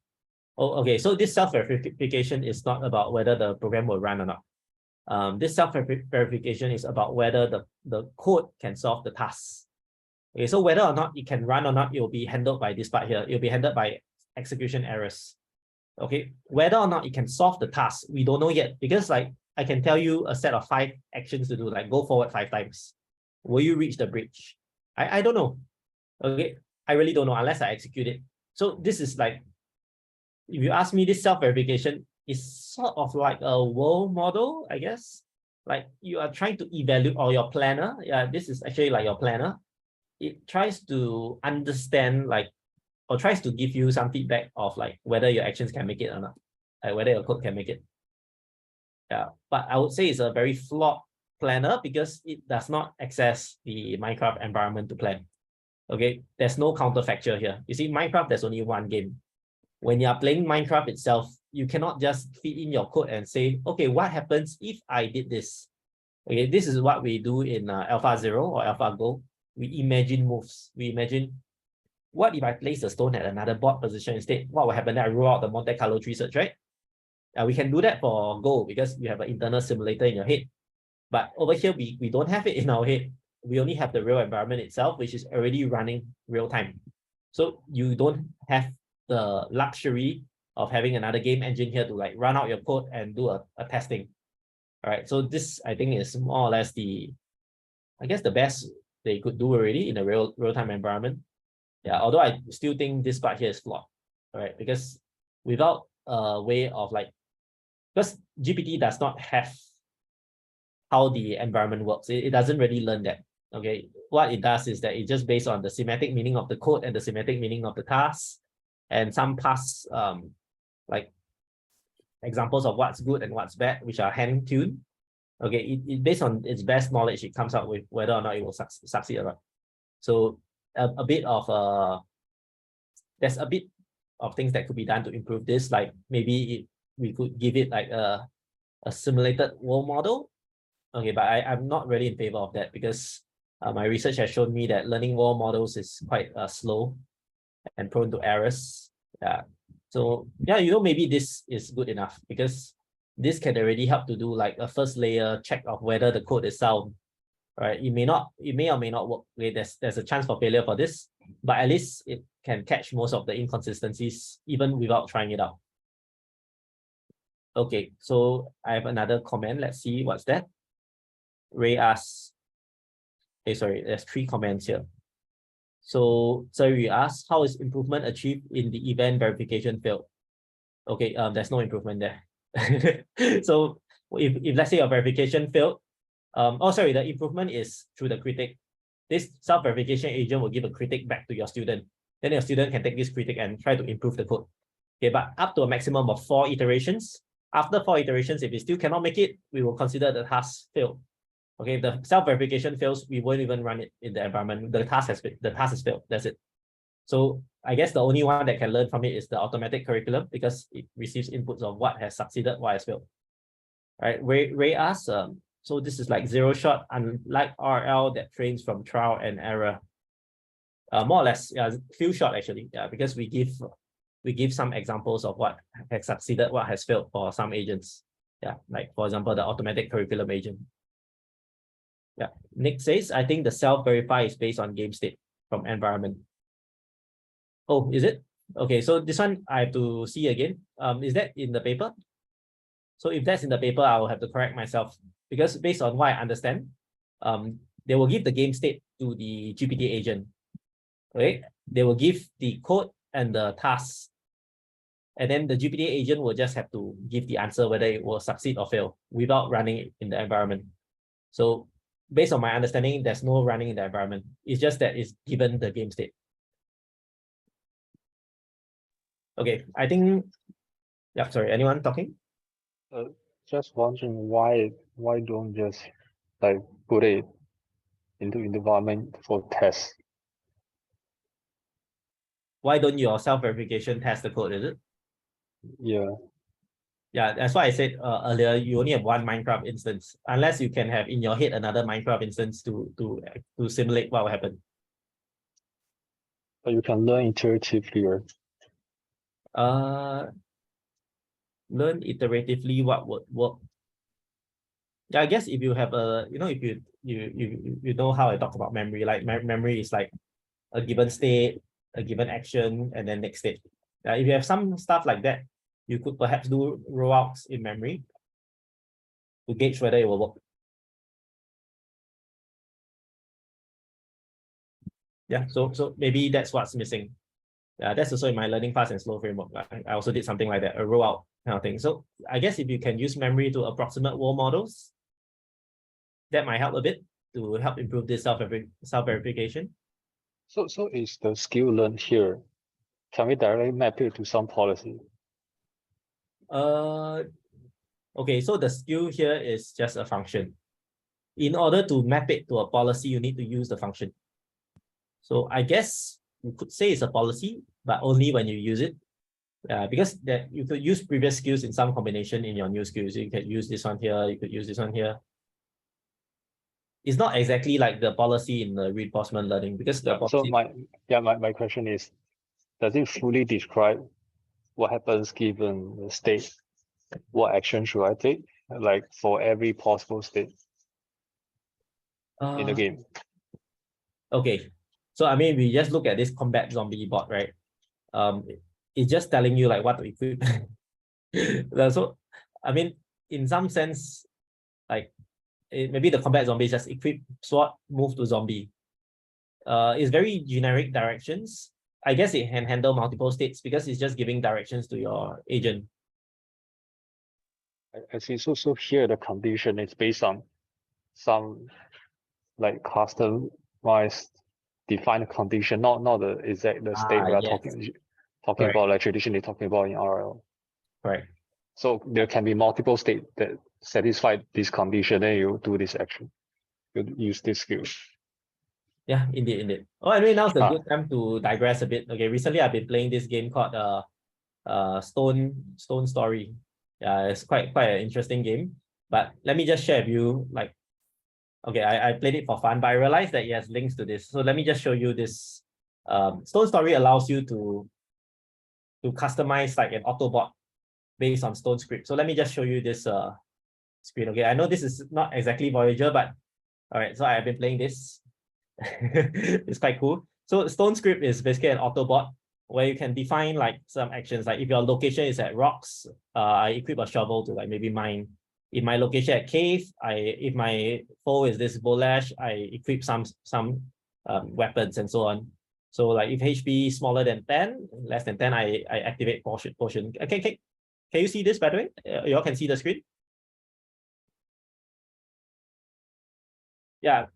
Oh, okay, so this self-verification is not about whether the program will run or not. This self-verification is about whether the code can solve the task. Okay, so whether or not it can run or not, it will be handled by this part here. It will be handled by execution errors. Okay, whether or not it can solve the task, we don't know yet, because like I can tell you a set of 5 actions to do, like go forward 5 times. Will you reach the bridge? I don't know. Okay, I really don't know unless I execute it. So this is like, if you ask me, this self-verification is sort of like a world model, I guess. Like you are trying to evaluate, or your planner. Yeah, this is actually like your planner. It tries to understand, like, or tries to give you some feedback of like whether your actions can make it or not, like whether your code can make it. Yeah, but I would say it's a very flawed planner, because it does not access the Minecraft environment to plan. Okay, there's no counterfactual here. You see, Minecraft, there's only one game. When you are playing Minecraft itself, you cannot just feed in your code and say, okay, what happens if I did this? Okay, this is what we do in Alpha 0 or Alpha Go. We imagine moves. We imagine, what if I place a stone at another board position instead? What will happen? Then I roll out the Monte Carlo tree search, right? We can do that for Go, because you have an internal simulator in your head. But over here, we don't have it in our head. We only have the real environment itself, which is already running real time. So you don't have the luxury of having another game engine here to like run out your code and do a testing. All right, so this I think is more or less I guess the best they could do already in a real-time environment. Yeah, although I still think this part here is flawed. All right, because without a way of like, because GPT does not have how the environment works. It doesn't really learn that. Okay, what it does is that it just based on the semantic meaning of the code and the semantic meaning of the task, and some past like examples of what's good and what's bad, which are hand-tuned. Okay, it based on its best knowledge, it comes out with whether or not it will succeed or not. So a bit of there's a bit of things that could be done to improve this. Like maybe we could give it like a simulated world model. Okay, but I'm not really in favor of that, because my research has shown me that learning world models is quite slow and prone to errors. Yeah. So yeah, maybe this is good enough, because this can already help to do like a first layer check of whether the code is sound. Right? It may or may not work. Okay, there's a chance for failure for this, but at least it can catch most of the inconsistencies even without trying it out. Okay, so I have another comment. Let's see what's that. Ray asks, hey, sorry, there's 3 comments here. So we asked, how is improvement achieved in the event verification failed? Okay, there's no improvement there. So if let's say your verification failed, the improvement is through the critic. This self-verification agent will give a critic back to your student. Then your student can take this critic and try to improve the code. Okay, but up to a maximum of 4 iterations. After 4 iterations, if it still cannot make it, we will consider the task failed. Okay, if the self-verification fails, we won't even run it in the environment. The task is failed. That's it. So I guess the only one that can learn from it is the automatic curriculum, because it receives inputs of what has succeeded, what has failed. All right, Ray asks, so this is like 0 shot, unlike RL that trains from trial and error. More or less, yeah, few shot actually. Yeah, because we give some examples of what has succeeded, what has failed for some agents. Yeah, like for example, the automatic curriculum agent. Yeah, Nick says, I think the self-verify is based on game state from environment. Oh, is it? Okay, so this one I have to see again. Is that in the paper? So if that's in the paper, I will have to correct myself because based on what I understand, they will give the game state to the GPT agent. Right? They will give the code and the task, and then the GPT agent will just have to give the answer whether it will succeed or fail without running it in the environment. So based on my understanding, there's no running in the environment. It's just that it's given the game state. Okay, I think, yeah, sorry, anyone talking? Just wondering why don't just like put it into environment for tests? Why don't your self-verification test the code, is it? Yeah. Yeah, that's why I said earlier, you only have one Minecraft instance, unless you can have in your head another Minecraft instance to simulate what will happen. But you can learn iteratively, right? Learn iteratively what would work. Yeah, I guess if you have a, if you know how I talk about memory, like memory is like a given state, a given action, and then next state. If you have some stuff like that, you could perhaps do rollouts in memory to gauge whether it will work. Yeah, so maybe that's what's missing. Yeah, that's also in my learning fast and slow framework. I also did something like that, a rollout kind of thing. So I guess if you can use memory to approximate world models, that might help a bit to help improve this self-verification. So is the skill learned here? Can we directly map it to some policy? Okay, so the skill here is just a function. In order to map it to a policy, you need to use the function. So I guess you could say it's a policy, but only when you use it. Because that you could use previous skills in some combination in your new skills. You could use this one here, you could use this one here. It's not exactly like the policy in the reinforcement learning because the policy... So my question is, does it fully describe what happens given the state? What action should I take? Like for every possible state in the game. Okay. So I mean, we just look at this combat zombie bot, right? It's just telling you like what to equip. So I mean, in some sense, like maybe the combat zombie is just equip, sword, move to zombie. It's very generic directions. I guess it can handle multiple states because it's just giving directions to your agent. I see. So here the condition is based on some like customized defined condition, not the exact state we are talking about, like traditionally talking about in RL. Right. So there can be multiple states that satisfy this condition, then you do this action. You use this skill. Yeah, indeed. Oh, anyway, now's a good time to digress a bit. Okay, recently I've been playing this game called Stone Story. Yeah, it's quite an interesting game. But let me just share with you, like, okay, I played it for fun, but I realized that it has links to this. So let me just show you this. Stone Story allows you to customize like an Autobot based on Stone script. So let me just show you this screen. Okay, I know this is not exactly Voyager, but all right, so I have been playing this. It's quite cool. So Stone script is basically an Autobot where you can define like some actions. Like if your location is at rocks, I equip a shovel to like maybe mine. If my location at cave, if my foe is this Bolash, I equip some weapons and so on. So like if HP is smaller than 10, less than 10, I activate potion. Can you see this, by the way? You all can see the screen? Yeah.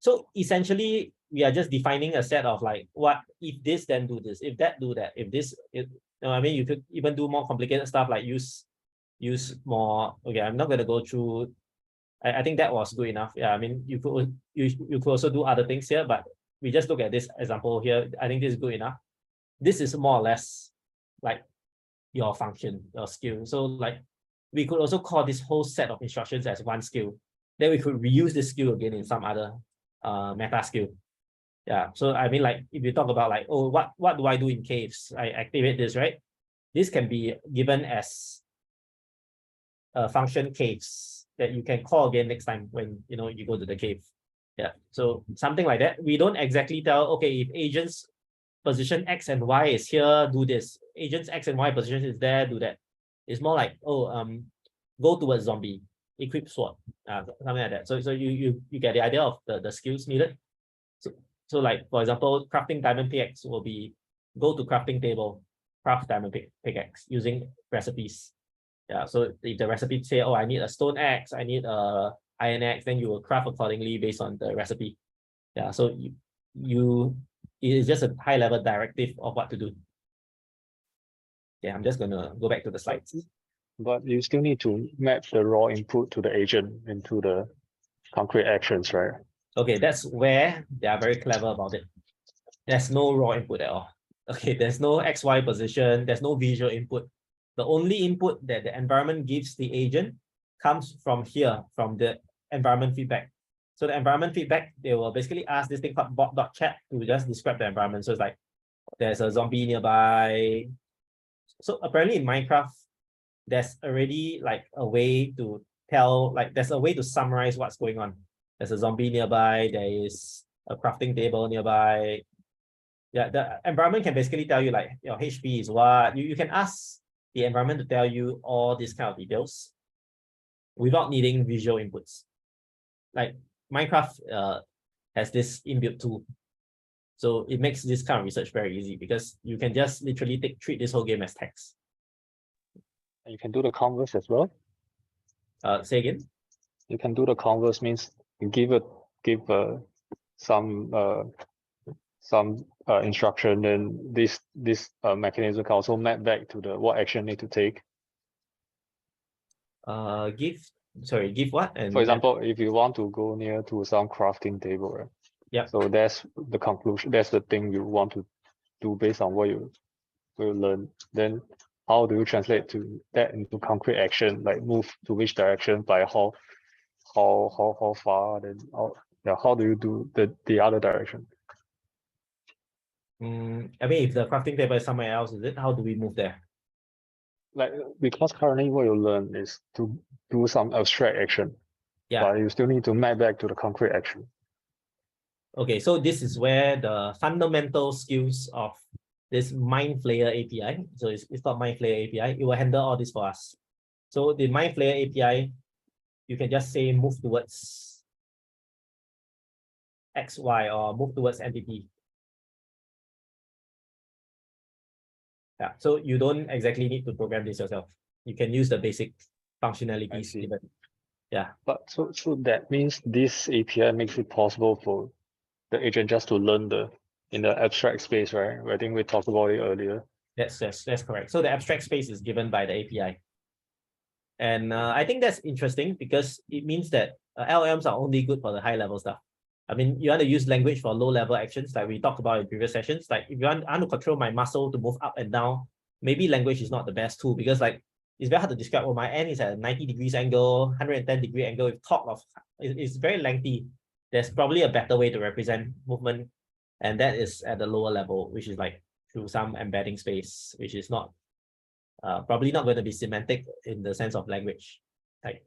So essentially, we are just defining a set of like, what if this, then do this, if that, do that, if this, I mean, you could even do more complicated stuff like use more. Okay, I'm not going to go through. I think that was good enough. Yeah, I mean, you could also do other things here, but we just look at this example here. I think this is good enough. This is more or less like your function, your skill. So like we could also call this whole set of instructions as one skill. Then we could reuse this skill again in some other meta skill. Yeah, so I mean, like if you talk about like, oh, what do I do in caves? I activate this, right? This can be given as a function caves that you can call again next time when you go to the cave. Yeah, so something like that. We don't exactly tell, okay, if agents position X and Y is here, do this. Agents X and Y position is there, do that. It's more like, go towards zombie, equip sword, something like that. So you get the idea of the skills needed. So like, for example, crafting diamond pickaxe will be go to crafting table, craft diamond pickaxe using recipes. Yeah, so if the recipe say, I need a stone axe, I need a iron axe, then you will craft accordingly based on the recipe. Yeah, so it is just a high level directive of what to do. Yeah, I'm just gonna go back to the slides. But you still need to map the raw input to the agent into the concrete actions, right? Okay, that's where they are very clever about it. There's no raw input at all. Okay, there's no XY position, there's no visual input. The only input that the environment gives the agent comes from here, from the environment feedback. So the environment feedback, they will basically ask this thing called bot.chat to just describe the environment. So it's like, there's a zombie nearby. So apparently in Minecraft, there's already like a way to tell, like there's a way to summarize what's going on. There's a zombie nearby, there is a crafting table nearby. Yeah, the environment can basically tell you like your HP is what. You can ask the environment to tell you all these kind of details without needing visual inputs. Like Minecraft has this inbuilt tool. So it makes this kind of research very easy because you can just literally treat this whole game as text. And you can do the converse as well. Say again? You can do the converse, means you give some instruction, then this mechanism can also map back to the what action need to take. Give what? And for example, if you want to go near to some crafting table, right? Yeah. So that's the conclusion. That's the thing you want to do based on what you learn. Then how do you translate that into concrete action, like move to which direction by how far? Then how do you do the other direction? I mean, if the crafting table is somewhere else, is it? How do we move there? Like, because currently what you learn is to do some abstract action. Yeah. But you still need to map back to the concrete action. Okay, so this is where the fundamental skills of this MindFlayer API, so it's called MindFlayer API, it will handle all this for us. So the MindFlayer API, you can just say move towards XY or move towards entity. Yeah, so you don't exactly need to program this yourself. You can use the basic functionalities given. Yeah. But so that means this API makes it possible for the agent just to learn in the abstract space, right? I think we talked about it earlier. That's correct. So the abstract space is given by the API. And I think that's interesting because it means that LLMs are only good for the high level stuff. I mean, you want to use language for low level actions like we talked about in previous sessions. Like if I want to control my muscle to move up and down, maybe language is not the best tool because like it's very hard to describe. My end is at a 90 degrees angle, 110 degree angle. If talk of it's very lengthy. There's probably a better way to represent movement, and that is at the lower level, which is like through some embedding space, which is not probably not going to be semantic in the sense of language. Right?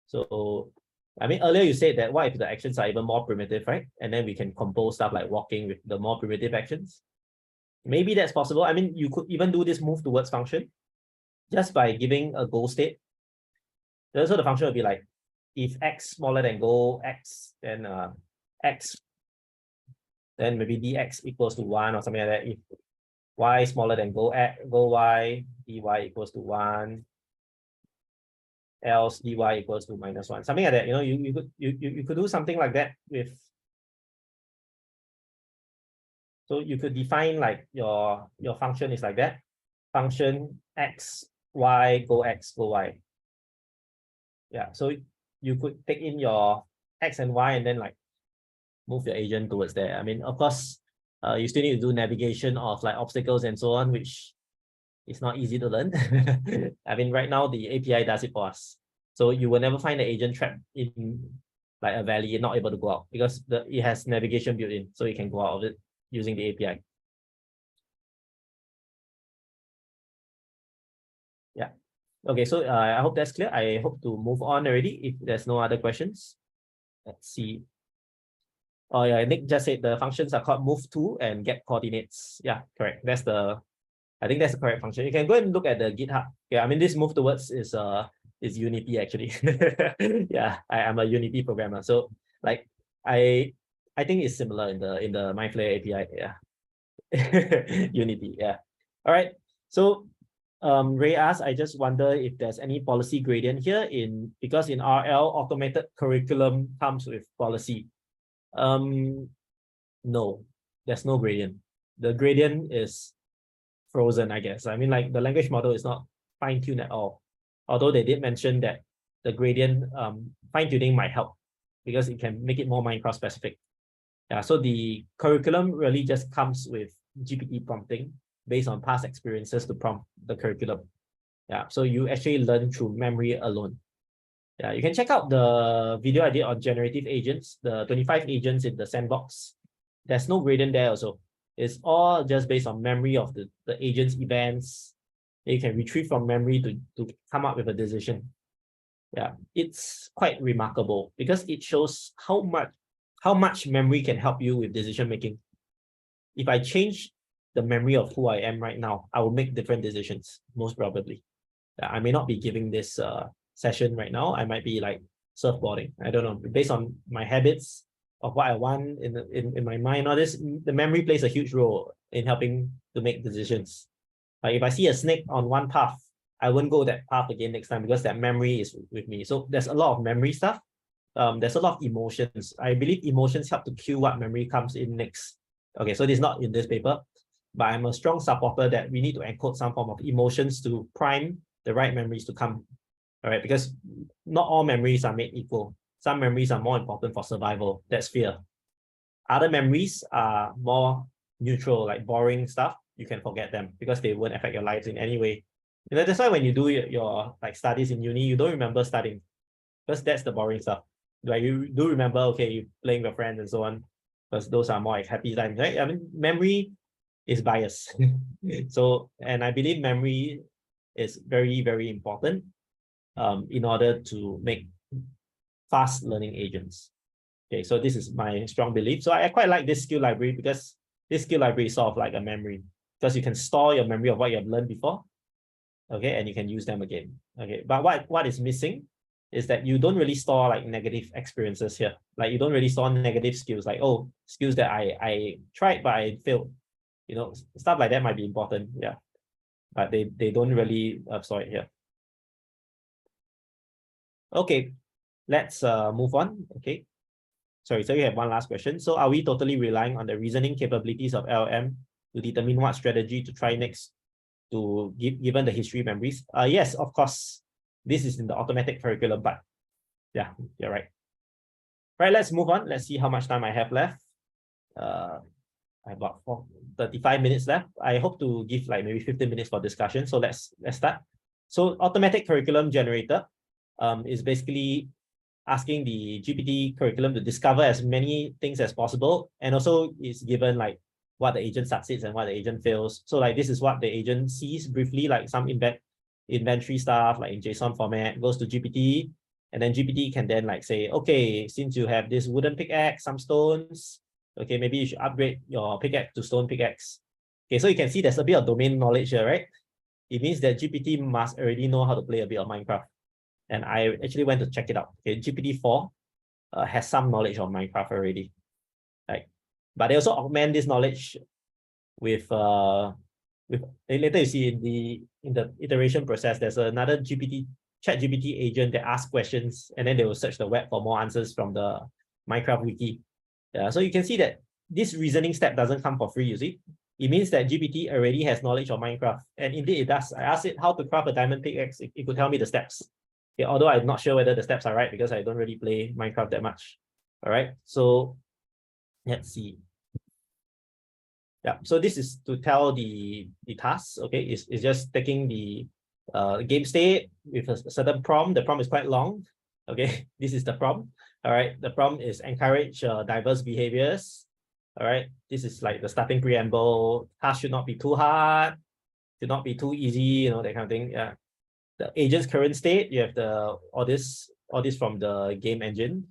So, I mean, earlier you said that what if the actions are even more primitive, right? And then we can compose stuff like walking with the more primitive actions. Maybe that's possible. I mean, you could even do this move towards function just by giving a goal state. So the function will be like, if x smaller than goal x, then x, then maybe dx equals to 1 or something like that. If y smaller than goal y, dy equals to 1, else dy equals to -1, something like that. You know, you could do something like that with. So you could define like your function is like that. Function x, y, go x, go y. Yeah, so you could take in your x and y and then like move your agent towards there. I mean, of course, you still need to do navigation of like obstacles and so on, which is not easy to learn. I mean, right now the API does it for us. So you will never find the agent trapped in like a valley and not able to go out because it has navigation built in, so you can go out of it using the API. Yeah. Okay, so I hope that's clear. I hope to move on already if there's no other questions. Let's see. Oh yeah, Nick just said the functions are called move to and get coordinates. Yeah, correct. I think that's the correct function. You can go and look at the GitHub. Yeah, I mean this move towards is Unity actually. Yeah, I'm a Unity programmer. So like I think it's similar in the MyFlare API. Yeah. Unity. Yeah. All right. So Ray asked, I just wonder if there's any policy gradient here because in RL automated curriculum comes with policy. No, there's no gradient. The gradient is frozen, I guess. I mean, like the language model is not fine-tuned at all. Although they did mention that the gradient fine-tuning might help because it can make it more Minecraft specific. Yeah, so the curriculum really just comes with GPT prompting based on past experiences to prompt the curriculum. Yeah, so you actually learn through memory alone. Yeah, you can check out the video I did on generative agents, the 25 agents in the sandbox. There's no gradient there also. It's all just based on memory of the agent's events. You can retrieve from memory to come up with a decision. Yeah, it's quite remarkable because it shows how much memory can help you with decision making. If I change the memory of who I am right now, I will make different decisions, most probably. I may not be giving this session right now. I might be like surfboarding. I don't know. Based on my habits of what I want in my mind, all this, the memory plays a huge role in helping to make decisions. Like if I see a snake on one path, I won't go that path again next time because that memory is with me. So there's a lot of memory stuff. There's a lot of emotions. I believe emotions help to cue what memory comes in next. Okay, so this is not in this paper, but I'm a strong supporter that we need to encode some form of emotions to prime the right memories to come. All right, because not all memories are made equal. Some memories are more important for survival. That's fear. Other memories are more neutral, like boring stuff. You can forget them because they won't affect your lives in any way. You know, that's why when you do your like studies in uni, you don't remember studying because that's the boring stuff. Like you do remember, okay, you playing with your friends and so on, because those are more like happy times, right? I mean, memory is biased. So, and I believe memory is very, very important in order to make fast learning agents. Okay, so this is my strong belief. So I quite like this skill library because this skill library is sort of like a memory because you can store your memory of what you have learned before. Okay, and you can use them again. Okay, but what is missing is that you don't really store like negative experiences here. Like you don't really store negative skills, like, oh, skills that I tried but I failed. You know, stuff like that might be important. Yeah, but they don't really store it here. Okay, let's move on. Okay, sorry, so you have one last question. So are we totally relying on the reasoning capabilities of LLM to determine what strategy to try next to given the history memories? Yes, of course. This is in the automatic curriculum, but yeah, you're right. Right, let's move on. Let's see how much time I have left. I have about 35 minutes left. I hope to give like maybe 15 minutes for discussion. So let's start. So automatic curriculum generator is basically asking the GPT curriculum to discover as many things as possible, and also is given like what the agent succeeds and what the agent fails. So like this is what the agent sees briefly, like some inventory stuff like in JSON format, goes to GPT, and then GPT can then like say, okay, since you have this wooden pickaxe, some stones, okay, maybe you should upgrade your pickaxe to stone pickaxe. Okay, so you can see there's a bit of domain knowledge here, right? It means that GPT must already know how to play a bit of Minecraft. And I actually went to check it out. Okay, GPT-4 has some knowledge of Minecraft already. Like, but they also augment this knowledge with later you see in the iteration process, there's another ChatGPT agent that asks questions, and then they will search the web for more answers from the Minecraft wiki. Yeah, so you can see that this reasoning step doesn't come for free, you see. It means that GPT already has knowledge of Minecraft, and indeed it does. I asked it how to craft a diamond pickaxe. It could tell me the steps. Okay, although I'm not sure whether the steps are right because I don't really play Minecraft that much. All right, so let's see. Yeah, so this is to tell the task. Okay, it's just taking the game state with a certain prompt. The prompt is quite long. Okay, this is the prompt. All right, the prompt is encourage diverse behaviors. All right, this is like the starting preamble. Task should not be too hard, should not be too easy, you know, that kind of thing. Yeah. The agent's current state, you have all this from the game engine.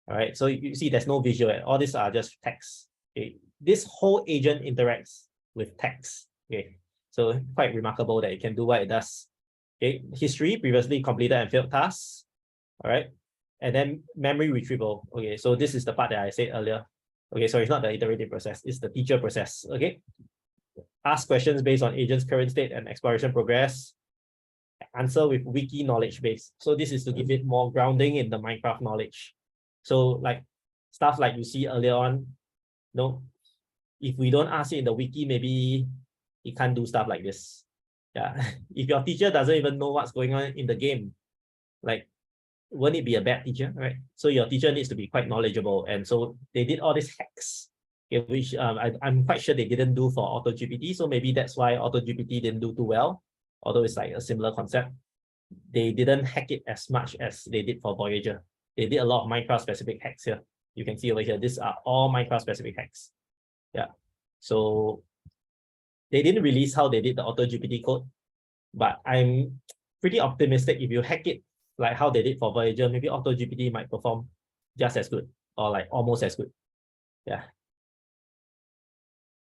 All right, so you see there's no visual. All these are just text. Okay, this whole agent interacts with text. Okay, so quite remarkable that it can do what it does. Okay, history, previously completed and failed tasks. All right, and then memory retrieval. Okay, so this is the part that I said earlier. Okay, so it's not the iterative process, it's the teacher process. Okay, ask questions based on agent's current state and exploration progress. Answer with wiki knowledge base. So this is to give it more grounding in the Minecraft knowledge. So like stuff like you see earlier on, no, if we don't ask it in the wiki, maybe it can't do stuff like this. Yeah, if your teacher doesn't even know what's going on in the game, like, won't it be a bad teacher, right? So your teacher needs to be quite knowledgeable. And so they did all these hacks, okay, which I'm quite sure they didn't do for AutoGPT. So maybe that's why AutoGPT didn't do too well, although it's like a similar concept. They didn't hack it as much as they did for Voyager. They did a lot of Minecraft specific hacks here. You can see over here, these are all Minecraft specific hacks. Yeah. So they didn't release how they did the AutoGPT code, but I'm pretty optimistic if you hack it like how they did for Voyager, maybe AutoGPT might perform just as good or like almost as good. Yeah.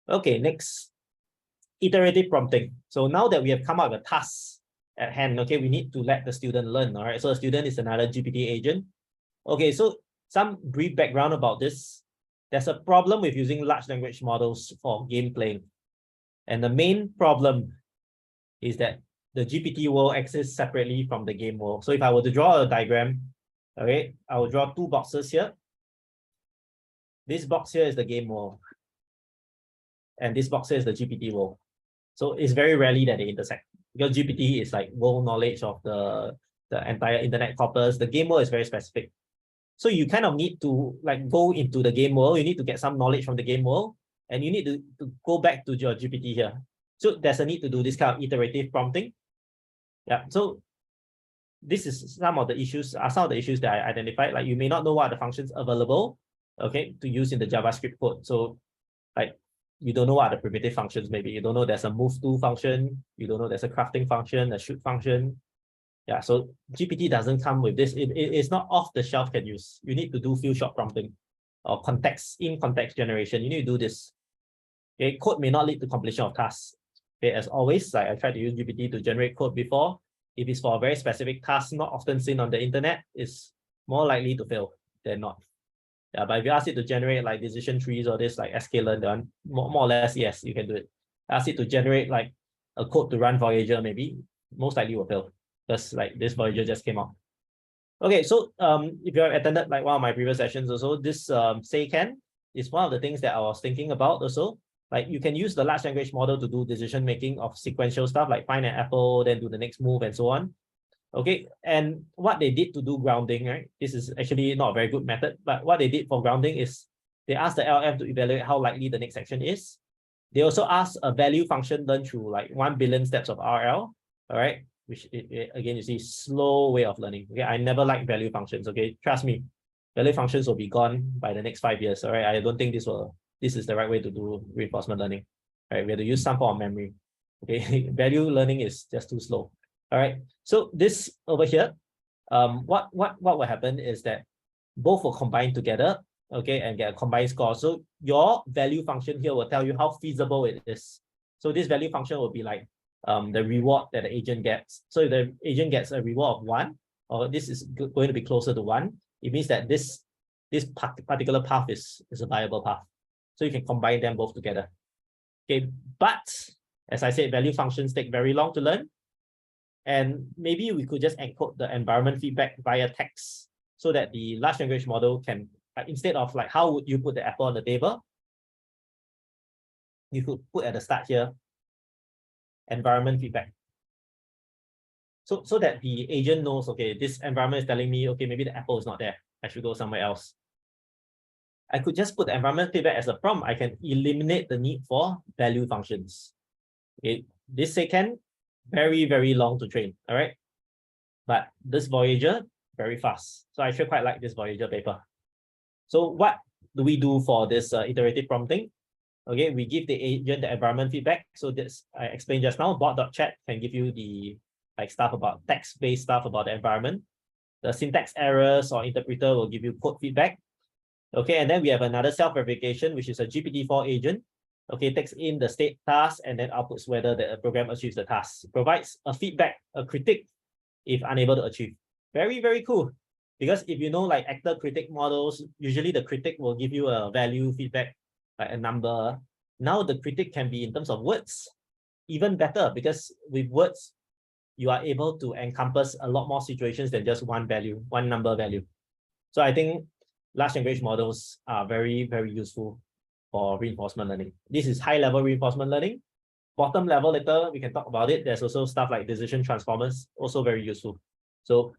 Okay, next, iterative prompting. So now that we have come up with a task at hand, okay, we need to let the student learn. All right, so the student is another GPT agent. Okay, so some brief background about this. There's a problem with using large language models for game playing. And the main problem is that the GPT world exists separately from the game world. So if I were to draw a diagram, okay, I will draw two boxes here. This box here is the game world. And this box here is the GPT world. So it's very rarely that they intersect, because GPT is like world knowledge of the entire internet corpus. The game world is very specific. So you kind of need to like go into the game world. You need to get some knowledge from the game world, and you need to go back to your GPT here. So there's a need to do this kind of iterative prompting. Yeah. So this is some of the issues, some of the issues that I identified. Like you may not know what are the functions available, okay, to use in the JavaScript code. So like you don't know what are the primitive functions. Maybe you don't know there's a move to function. You don't know there's a crafting function, a shoot function. Yeah, so GPT doesn't come with this. It's not off the shelf can use. You need to do few shot prompting or context generation. You need to do this. Okay, code may not lead to completion of tasks. Okay, as always, like I tried to use GPT to generate code before. If it's for a very specific task not often seen on the internet, it's more likely to fail than not. Yeah, but if you ask it to generate like decision trees or this like sklearn, then more or less, yes, you can do it. Ask it to generate like a code to run Voyager, maybe most likely will fail, because like this Voyager just came out. Okay, so if you have attended like one of my previous sessions also, this say can is one of the things that I was thinking about also. Like you can use the large language model to do decision making of sequential stuff, like find an apple, then do the next move and so on. Okay, and what they did to do grounding, right? This is actually not a very good method, but what they did for grounding is they asked the LLM to evaluate how likely the next action is. They also asked a value function learned through like 1 billion steps of RL, all right? Which again, you see, slow way of learning. Okay, I never like value functions. Okay, trust me, value functions will be gone by the next 5 years. All right, I don't think this is the right way to do reinforcement learning. All right, we have to use some form of memory. Okay, value learning is just too slow. All right, so this over here, what will happen is that both will combine together, okay, and get a combined score. So your value function here will tell you how feasible it is. So this value function will be like the reward that the agent gets. So if the agent gets a reward of 1, or this is going to be closer to 1, it means that this particular path is a viable path. So you can combine them both together. Okay, but as I said, value functions take very long to learn. And maybe we could just encode the environment feedback via text so that the large language model can, instead of like, how would you put the apple on the table? You could put at the start here, environment feedback. So that the agent knows, okay, this environment is telling me, okay, maybe the apple is not there. I should go somewhere else. I could just put the environment feedback as a prompt. I can eliminate the need for value functions. Okay, this second, very, very long to train, all right? But this Voyager, very fast. So I actually quite like this Voyager paper. So what do we do for this iterative prompting? Okay, we give the agent the environment feedback. So this I explained just now, bot.chat can give you the like stuff about text-based stuff about the environment. the syntax errors or interpreter will give you code feedback. Okay, and then we have another self-verification, which is a GPT-4 agent. Okay, takes in the state task and then outputs whether the program achieves the task. Provides a feedback, a critic, if unable to achieve. Very, very cool. Because if you know like actor critic models, usually the critic will give you a value feedback, like a number. Now the critic can be in terms of words, even better, because with words, you are able to encompass a lot more situations than just one value, one number value. So I think large language models are very, very useful for reinforcement learning. This is high-level reinforcement learning. Bottom level, later we can talk about it. There's also stuff like decision transformers, also very useful. So,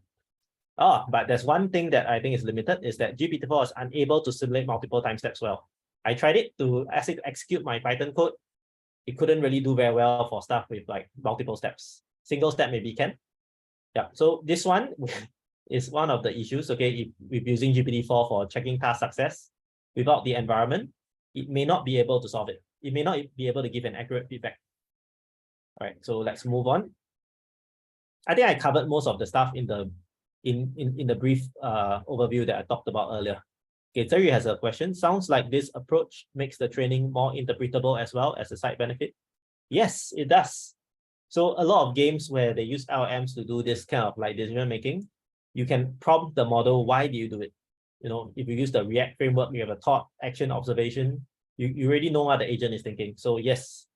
but there's one thing that I think is limited, is that GPT-4 is unable to simulate multiple time steps well. I tried it to ask it to execute my Python code. It couldn't really do very well for stuff with like multiple steps. Single step maybe can. Yeah, so this one is one of the issues. Okay, if we're using GPT-4 for checking task success without the environment, it may not be able to solve it. It may not be able to give an accurate feedback. All right, so let's move on. I think I covered most of the stuff in the brief overview that I talked about earlier. Okay, Terry has a question. Sounds like this approach makes the training more interpretable as well as a side benefit. Yes, it does. So a lot of games where they use LLMs to do this kind of like decision making, you can prompt the model, why do you do it? You know, if you use the React framework, you have a thought, action, observation, you already know what the agent is thinking. So yes,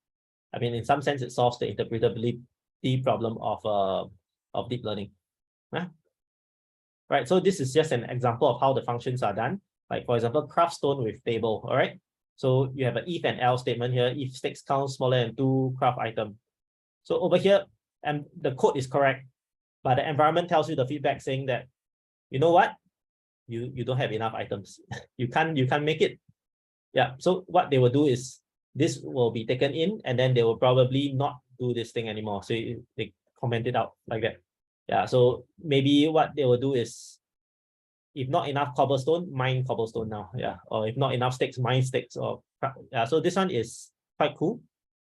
I mean, in some sense, it solves the interpretability problem of deep learning. Right, so this is just an example of how the functions are done. Like for example, craft stone with table, all right? So you have an if and else statement here, if stakes count smaller than 2 craft item. So over here, and the code is correct, but the environment tells you the feedback saying that, you know what? You don't have enough items. you can't make it. Yeah. So what they will do is this will be taken in, and then they will probably not do this thing anymore. So they comment it out like that. Yeah. So maybe what they will do is, if not enough cobblestone, mine cobblestone now. Yeah. Or if not enough sticks, mine sticks. Or yeah. So this one is quite cool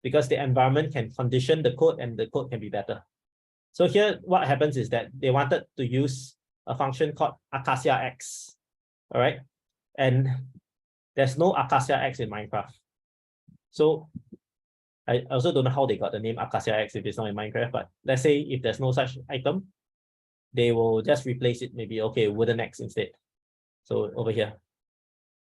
because the environment can condition the code and the code can be better. So here, what happens is that they wanted to use a function called Acacia X. All right. And there's no Acacia X in Minecraft. So I also don't know how they got the name Acacia X if it's not in Minecraft, but let's say if there's no such item, they will just replace it, maybe, okay, wooden X instead. So over here.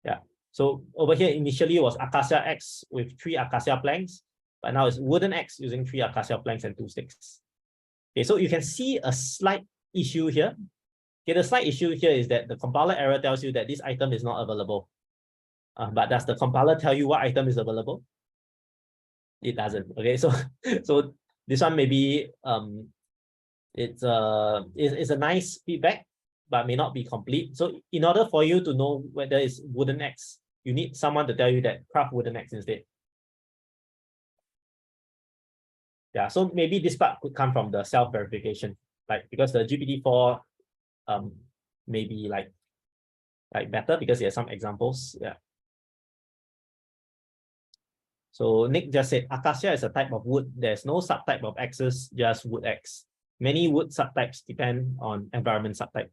Yeah. So over here, initially it was Acacia X with 3 Acacia planks, but now it's wooden X using 3 Acacia planks and 2 sticks. Okay, so you can see a slight issue here. Okay, the slight issue here is that the compiler error tells you that this item is not available. But does the compiler tell you what item is available? It doesn't. Okay, so this one maybe it's a nice feedback, but may not be complete. So in order for you to know whether it's wooden X, you need someone to tell you that craft wooden X instead. Yeah, so maybe this part could come from the self-verification, like because the GPT-4 maybe like better because there are some examples. Yeah. So Nick just said Acacia is a type of wood. There's no subtype of X's, just wood X. Many wood subtypes depend on environment subtype.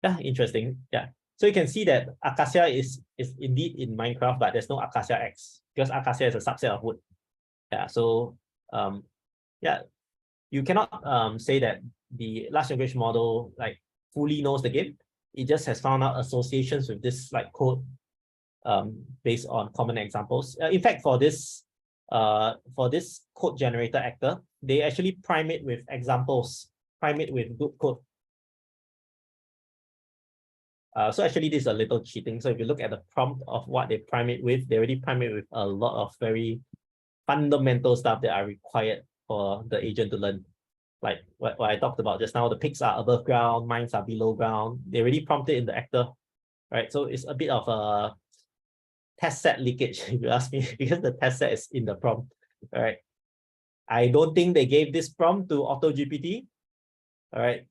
Yeah, interesting. Yeah. So you can see that Acacia is indeed in Minecraft, but there's no Acacia X because Acacia is a subset of wood. Yeah. So yeah, you cannot say that the large language model like fully knows the game. It just has found out associations with this like code based on common examples. In fact, for this code generator actor, they actually prime it with examples, prime it with good code. So actually, this is a little cheating. So if you look at the prompt of what they prime it with, they already prime it with a lot of very fundamental stuff that are required for the agent to learn. Like what I talked about just now, the pigs are above ground, mines are below ground. They already prompted in the actor, right? So it's a bit of a test set leakage, if you ask me, because the test set is in the prompt, all right? I don't think they gave this prompt to AutoGPT, all right?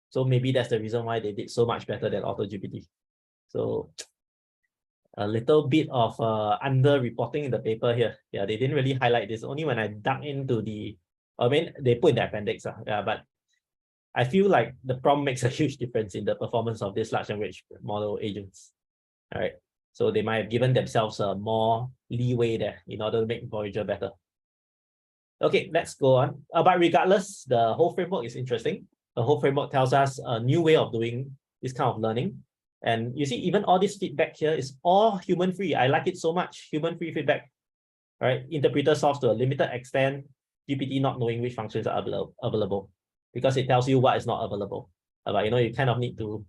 So maybe that's the reason why they did so much better than AutoGPT. So a little bit of under-reporting in the paper here. Yeah, they didn't really highlight this. Only when I dug into the, I mean, they put in the appendix. Yeah, but I feel like the prompt makes a huge difference in the performance of this large language model agents. All right. So they might have given themselves a more leeway there in order to make Voyager better. Okay, let's go on. But regardless, the whole framework is interesting. The whole framework tells us a new way of doing this kind of learning. And you see, even all this feedback here is all human-free. I like it so much, human-free feedback. All right, interpreter solves to a limited extent, GPT not knowing which functions are available because it tells you what is not available. But you kind of need to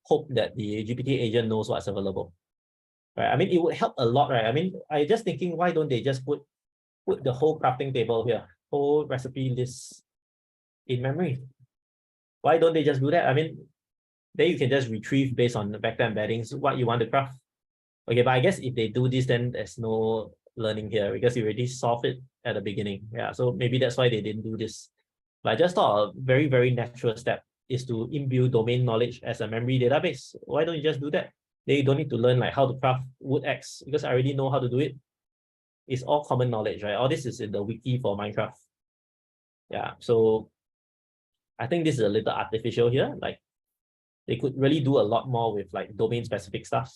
hope that the GPT agent knows what's available. Right? I mean, it would help a lot, right? I mean, I just thinking, why don't they just put the whole crafting table here, whole recipe list in memory? Why don't they just do that? I mean, then you can just retrieve based on the vector embeddings what you want to craft. Okay, but I guess if they do this, then there's no learning here because you already solved it at the beginning. Yeah, so maybe that's why they didn't do this. But I just thought a very, very natural step is to imbue domain knowledge as a memory database. Why don't you just do that? They don't need to learn like how to craft wood axe because I already know how to do it. It's all common knowledge, right? All this is in the wiki for Minecraft. Yeah, so I think this is a little artificial here. Like they could really do a lot more with like domain specific stuff.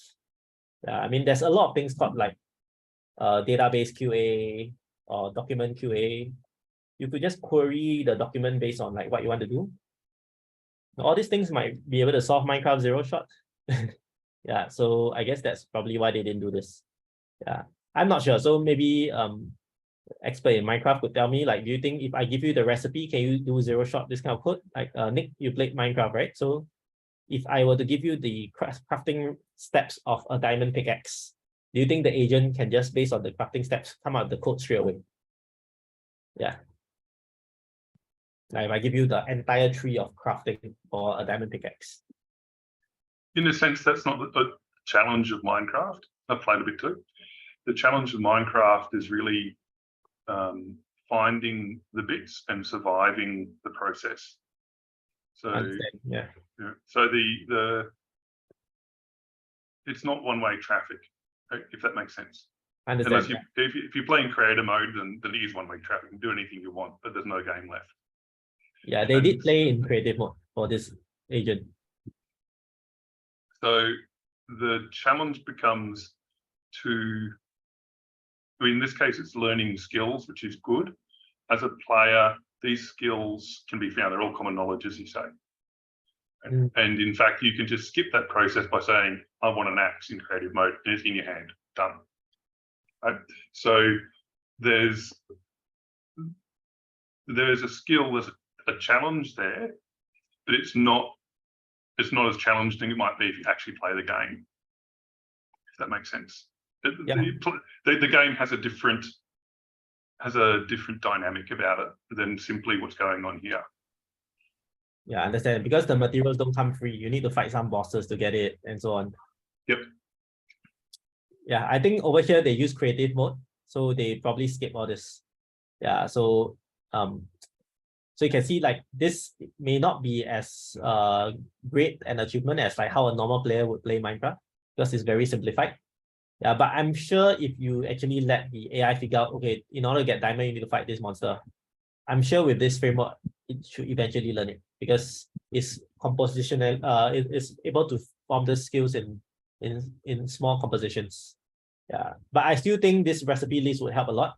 Yeah, I mean, there's a lot of things called like database QA or document QA. You could just query the document based on like what you want to do. All these things might be able to solve Minecraft zero shot. Yeah, so I guess that's probably why they didn't do this. Yeah, I'm not sure. So maybe expert in Minecraft could tell me, like, do you think if I give you the recipe, can you do zero shot this kind of code? Like Nick, you played Minecraft, right? So if I were to give you the crafting steps of a diamond pickaxe, do you think the agent can just based on the crafting steps come out the code straight away? Yeah. Like if I give you the entire tree of crafting for a diamond pickaxe. In a sense, that's not the challenge of Minecraft. I've played a bit too. The challenge of Minecraft is really finding the bits and surviving the process. So yeah. So it's not one-way traffic, if that makes sense. Understand. Unless if you're playing creator mode, then it is one-way traffic. You can do anything you want, but there's no game left. Yeah, they did play in creative mode for this agent. So the challenge becomes in this case, it's learning skills, which is good. As a player, these skills can be found. They're all common knowledge, as you say. And in fact, you can just skip that process by saying, I want an axe in creative mode, and it's in your hand, done. Right? So there's a skill, there's a challenge there, but it's not as challenging as it might be if you actually play the game, if that makes sense. Yeah. The game has a different dynamic about it than simply what's going on here. Yeah, I understand. Because the materials don't come free. You need to fight some bosses to get it and so on. Yep. Yeah, I think over here they use creative mode. So they probably skip all this. Yeah, so so you can see like this may not be as great an achievement as like how a normal player would play Minecraft because it's very simplified. Yeah, but I'm sure if you actually let the AI figure out, okay, in order to get diamond, you need to fight this monster. I'm sure with this framework, it should eventually learn it because it's compositional. It is able to form the skills in small compositions. Yeah, but I still think this recipe list would help a lot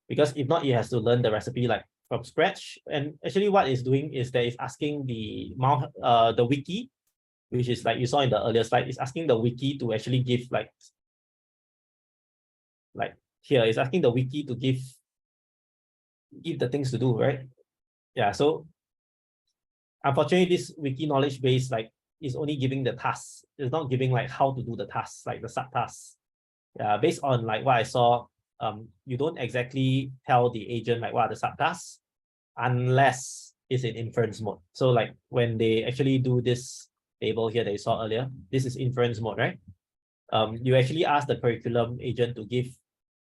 because if not, it has to learn the recipe like from scratch. And actually, what it's doing is that it's asking the wiki, which is like you saw in the earlier slide, is asking the wiki to actually give like here, it's asking the wiki to give the things to do, right? Yeah, so unfortunately, this wiki knowledge base like is only giving the tasks. It's not giving like how to do the tasks, like the subtasks. Yeah, based on like what I saw, you don't exactly tell the agent like what are the subtasks unless it's in inference mode. So like when they actually do this table here that you saw earlier, this is inference mode, right? You actually ask the curriculum agent to give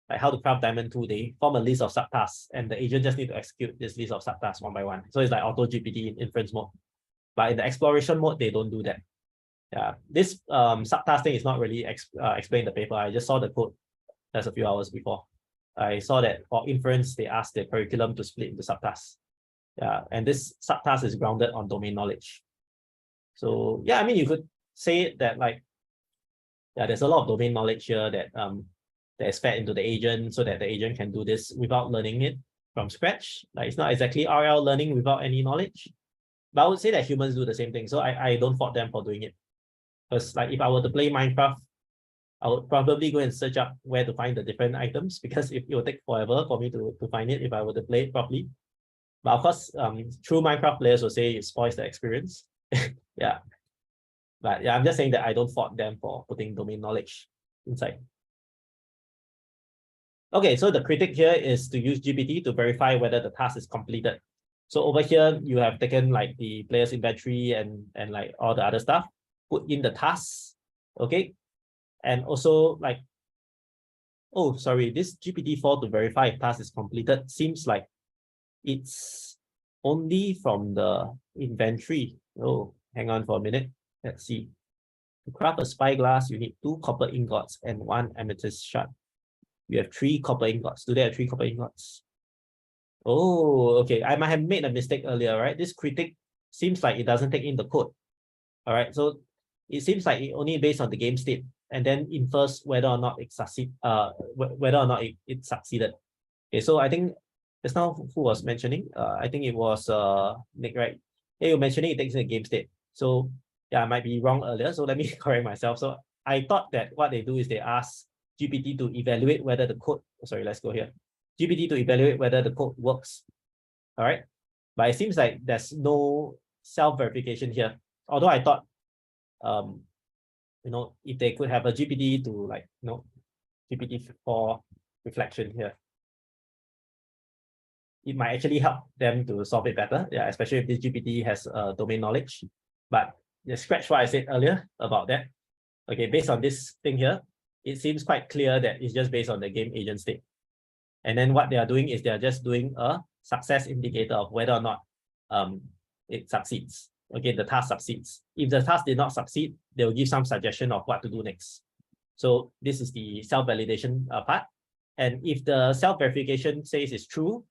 like how to craft diamond 2, they form a list of subtasks and the agent just need to execute this list of subtasks one by one. So it's like AutoGPT in inference mode. But in the exploration mode, they don't do that. Yeah, this subtask thing is not really explained in the paper. I just saw the code just a few hours before. I saw that for inference, they asked the curriculum to split into subtasks. Yeah, and this subtask is grounded on domain knowledge. So yeah, I mean, you could say that like, yeah, there's a lot of domain knowledge here that that is fed into the agent so that the agent can do this without learning it from scratch. Like it's not exactly RL learning without any knowledge, but I would say that humans do the same thing. So I don't fault them for doing it. Because like if I were to play Minecraft, I would probably go and search up where to find the different items, because it will take forever for me to find it if I were to play it properly. But of course, true Minecraft players will say it spoils the experience. Yeah. But yeah, I'm just saying that I don't fault them for putting domain knowledge inside. Okay, so the critic here is to use GPT to verify whether the task is completed. So over here, you have taken like the player's inventory and like all the other stuff, put in the tasks, okay? And also like, oh, sorry, this GPT-4 to verify if task is completed seems like it's only from the inventory. Oh, hang on for a minute. Let's see. To craft a spyglass, you need 2 copper ingots and 1 amethyst shard. You have 3 copper ingots. Do they have 3 copper ingots? Oh, okay. I might have made a mistake earlier, right? This critic seems like it doesn't take in the code. All right. So it seems like it only based on the game state and then infers whether or not it succeeded. Okay, so I think just now who was mentioning? I think it was Nick, right? Yeah, you're mentioning it takes in the game state. So yeah, I might be wrong earlier. So let me correct myself. So I thought that what they do is they ask GPT to evaluate whether the code, sorry, let's go here. GPT to evaluate whether the code works. All right. But it seems like there's no self-verification here. Although I thought, you know, if they could have a GPT to like, you know, GPT for reflection here, it might actually help them to solve it better. Yeah, especially if this GPT has domain knowledge. But just scratch what I said earlier about that. Okay, based on this thing here, it seems quite clear that it's just based on the game agent state. And then what they are doing is they are just doing a success indicator of whether or not it succeeds. Okay, the task succeeds. If the task did not succeed, they will give some suggestion of what to do next. So this is the self-validation part. And if the self-verification says it's true,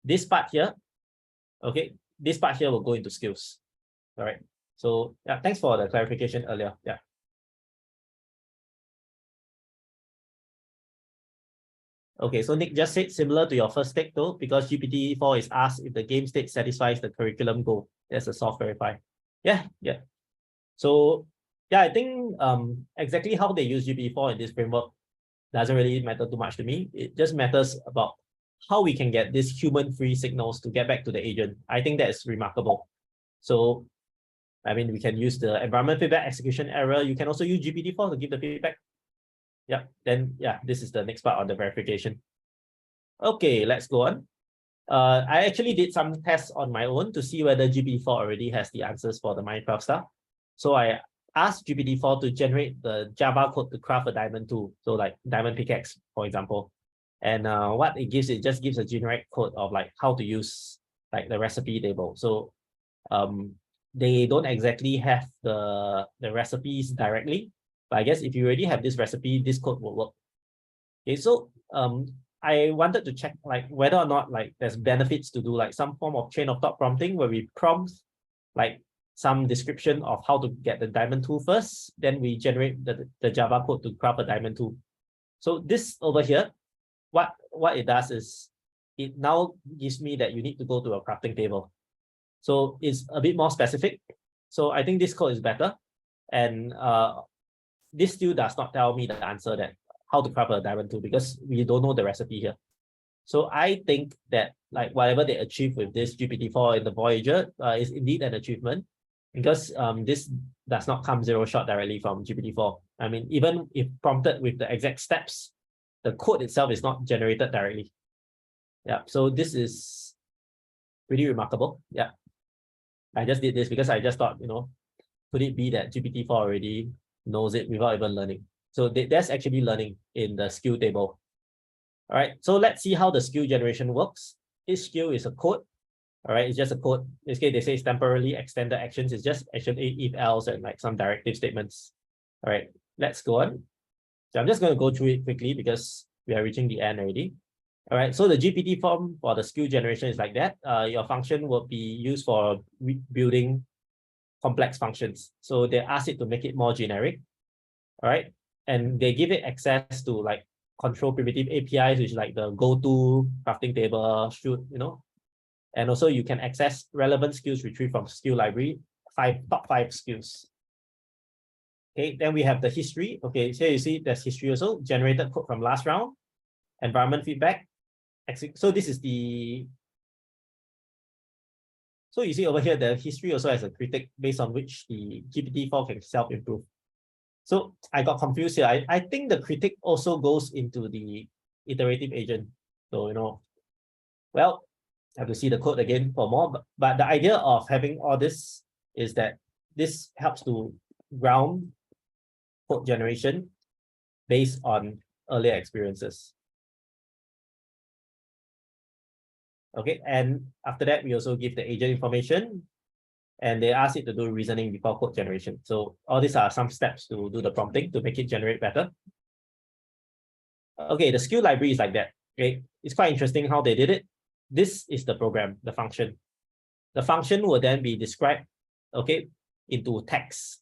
this part here, okay, this part here will go into skills. All right. So yeah, thanks for the clarification earlier. Yeah. Okay, so Nick just said similar to your first take though, because GPT-4 is asked if the game state satisfies the curriculum goal. There's a soft verify. Yeah. So yeah, I think exactly how they use GPT-4 in this framework doesn't really matter too much to me. It just matters about how we can get these human-free signals to get back to the agent. I think that is remarkable. So I mean, we can use the environment feedback execution error. You can also use GPT-4 to give the feedback. Yeah, then yeah, this is the next part on the verification. Okay, let's go on. I actually did some tests on my own to see whether GPT-4 already has the answers for the Minecraft stuff. So I asked GPT-4 to generate the Java code to craft a diamond tool. So like diamond pickaxe, for example. And what it gives, it just gives a generic code of like how to use like the recipe table. So they don't exactly have the recipes directly, but I guess if you already have this recipe, this code will work. Okay, so I wanted to check like whether or not like there's benefits to do like some form of chain of thought prompting where we prompt like some description of how to get the diamond tool first, then we generate the Java code to craft a diamond tool. So this over here, what it does is it now gives me that you need to go to a crafting table. So it's a bit more specific. So I think this code is better. And this still does not tell me the answer that how to craft a diamond tool because we don't know the recipe here. So I think that like whatever they achieve with this GPT-4 in the Voyager is indeed an achievement because this does not come zero shot directly from GPT-4. I mean, even if prompted with the exact steps, the code itself is not generated directly. Yeah, so this is pretty remarkable. Yeah, I just did this because I just thought, you know, could it be that GPT-4 already knows it without even learning? So there's actually learning in the skill table. All right, so let's see how the skill generation works. Each skill is a code. All right, it's just a code. In this case, they say it's temporarily extended actions. It's just action if else and like some directive statements. All right, let's go on. So I'm just going to go through it quickly because we are reaching the end already. All right, so the GPT form for the skill generation is like that. Your function will be used for building complex functions. So they ask it to make it more generic. All right, and they give it access to like control primitive APIs, which is like the go-to crafting table, should, you know, and also you can access relevant skills retrieved from skill library, top 5 skills. Okay, then we have the history. Okay, so you see there's history also, generated code from last round, environment feedback. So this is the, so you see over here, the history also has a critic based on which the GPT-4 can self-improve. So I got confused here. I think the critic also goes into the iterative agent. So, you know, well, I have to see the code again for more, but the idea of having all this is that this helps to ground code generation based on earlier experiences. Okay, and after that, we also give the agent information, and they ask it to do reasoning before code generation. So all these are some steps to do the prompting to make it generate better. Okay, the skill library is like that. Okay, it's quite interesting how they did it. This is the program, the function. The function will then be described, okay, into text.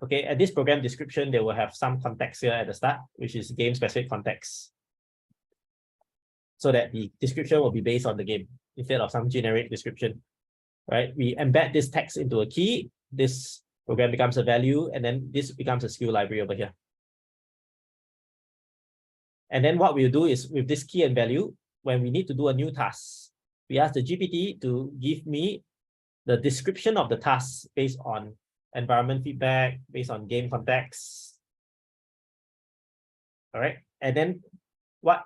Okay, at this program description, they will have some context here at the start, which is game-specific context, so that the description will be based on the game instead of some generic description. Right? We embed this text into a key, this program becomes a value, and then this becomes a skill library over here. And then what we'll do is with this key and value, when we need to do a new task, we ask the GPT to give me the description of the task based on environment feedback, based on game context. All right. And then what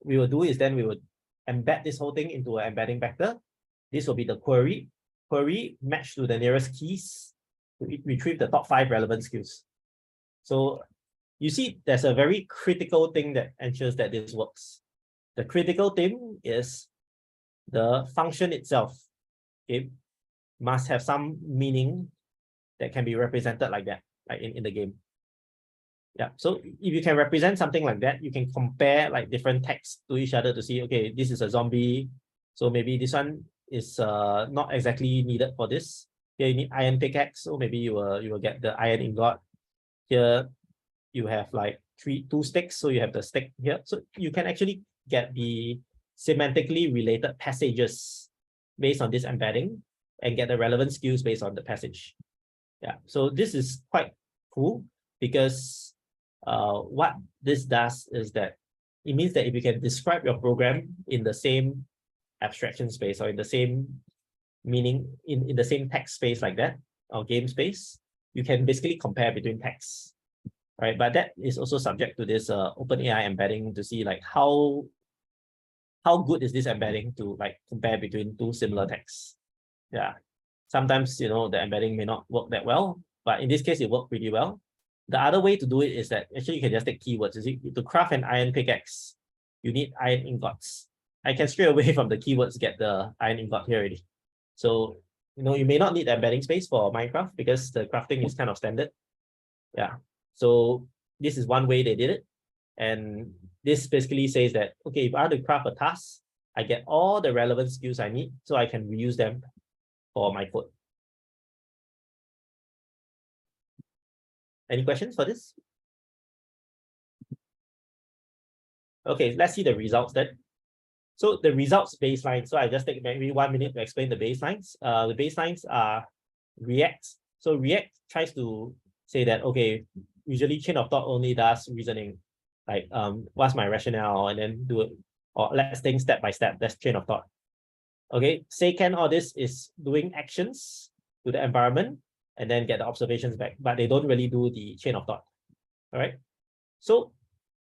we will do is then we will embed this whole thing into an embedding vector. This will be the query. Query match to the nearest keys to retrieve the top 5 relevant skills. So you see, there's a very critical thing that ensures that this works. The critical thing is the function itself. It must have some meaning that can be represented like that, like in the game. Yeah, so if you can represent something like that, you can compare like different texts to each other to see, okay, this is a zombie, so maybe this one is not exactly needed for this. Here you need iron pickaxe, so maybe you will get the iron ingot. Here you have like 2 sticks, so you have the stick here. So you can actually get the semantically related passages based on this embedding and get the relevant skills based on the passage. Yeah, so this is quite cool because what this does is that it means that if you can describe your program in the same abstraction space or in the same meaning, in the same text space like that, or game space, you can basically compare between texts, right? But that is also subject to this OpenAI embedding to see like how good is this embedding to like compare between 2 similar texts. Yeah, sometimes, you know, the embedding may not work that well, but in this case, it worked pretty well. The other way to do it is that actually you can just take keywords. You see, to craft an iron pickaxe, you need iron ingots. I can straight away from the keywords get the iron ingot here already. So, you know, you may not need embedding space for Minecraft because the crafting is kind of standard. Yeah. So this is one way they did it. And this basically says that, okay, if I have to craft a task, I get all the relevant skills I need so I can reuse them for my code. Any questions for this? Okay, let's see the results then. So the results baseline. So I just take maybe 1 minute to explain the baselines. The baselines are React. So React tries to say that, okay, usually chain of thought only does reasoning. Like, what's my rationale, and then do it, or let's think step by step. That's chain of thought. Okay, second, all this is doing actions to the environment and then get the observations back, but they don't really do the chain of thought. All right. So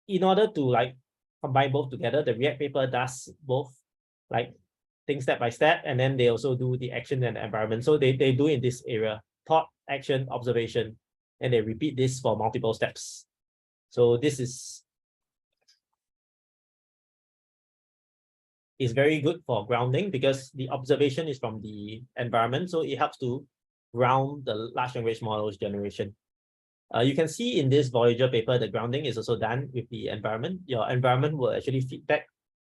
in order to like combine both together, the React paper does both, like think step by step, and then they also do the action and the environment. So they do in this area, thought, action, observation, and they repeat this for multiple steps. So this is very good for grounding because the observation is from the environment. So it helps to ground the large language models generation. You can see in this Voyager paper, the grounding is also done with the environment. Your environment will actually feedback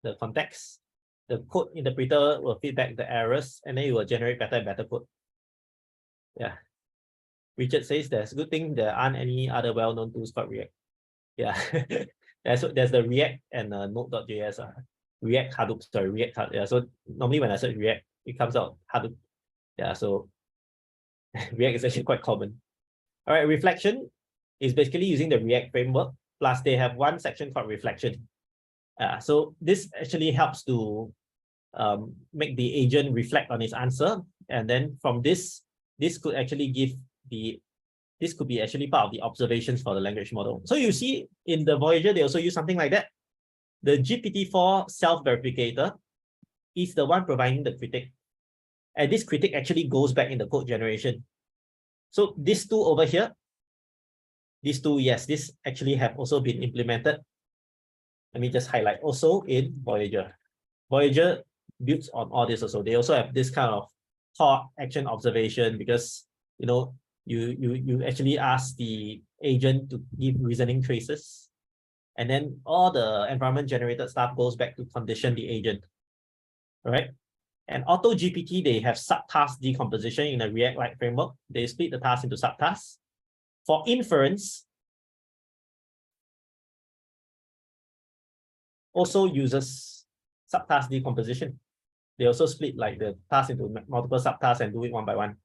the context. The code interpreter will feedback the errors, and then it will generate better and better code. Yeah. Richard says there's a good thing there aren't any other well-known tools called React. Yeah. there's the React and Node.js. React Hadoop, sorry, React Hadoop. Yeah. So normally when I search React, it comes out Hadoop. Yeah. So React is actually quite common. All right, RefleXion is basically using the React framework, plus they have one section called RefleXion. So this actually helps to make the agent reflect on its answer. And then from this could actually give this could be actually part of the observations for the language model. So you see in the Voyager, they also use something like that. The GPT-4 self-verificator is the one providing the critic. And this critic actually goes back in the code generation. So these two over here, these two, yes, this actually have also been implemented. Let me just highlight also in Voyager. Voyager builds on all this also. They also have this kind of thought action observation, because you actually ask the agent to give reasoning traces, and then all the environment generated stuff goes back to condition the agent. All right. And AutoGPT, they have subtask decomposition in a React-like framework. They split the task into subtasks. For inference, also uses subtask decomposition. They also split like the task into multiple subtasks and do it one by one.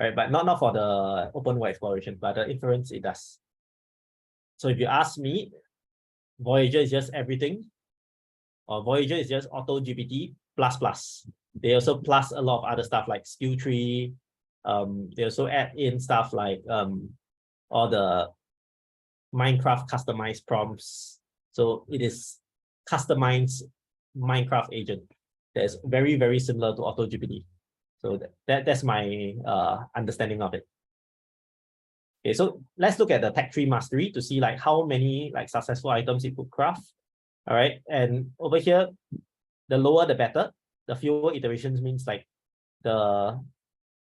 All right, but not for the open world exploration, but the inference it does. So if you ask me, Voyager is just everything, or Voyager is just AutoGPT plus. They also plus a lot of other stuff like skill tree. They also add in stuff like all the Minecraft customized prompts. So it is customized Minecraft agent that's very, very similar to AutoGPT. So that's my understanding of it. Okay, so let's look at the tech tree mastery to see like how many like successful items it could craft. All right, and over here, the lower the better. The fewer iterations means like the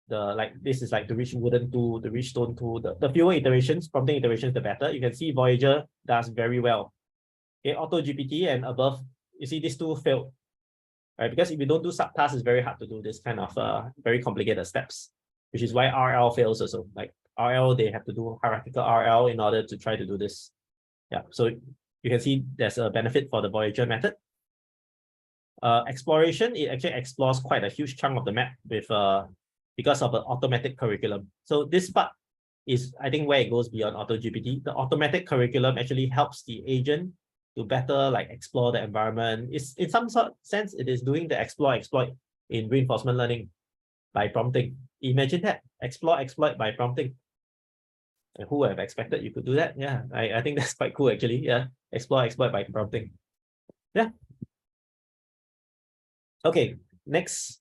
like this is like the reach wooden tool, the reach stone tool. The fewer iterations, prompting iterations, the better. You can see Voyager does very well. Okay, AutoGPT and above, you see these two failed. Right, because if you don't do subtasks, it's very hard to do this kind of very complicated steps, which is why RL fails also. Like RL, they have to do hierarchical RL in order to try to do this. Yeah, so you can see there's a benefit for the Voyager method. Exploration, it actually explores quite a huge chunk of the map with because of the automatic curriculum. So this part is, I think, where it goes beyond AutoGPT. The automatic curriculum actually helps the agent to better like explore the environment. It's in some sense, it is doing the exploit in reinforcement learning by prompting. Imagine that, exploit by prompting. And who would have expected you could do that? Yeah, I think that's quite cool actually. Yeah, exploit by prompting. Yeah. Okay, next,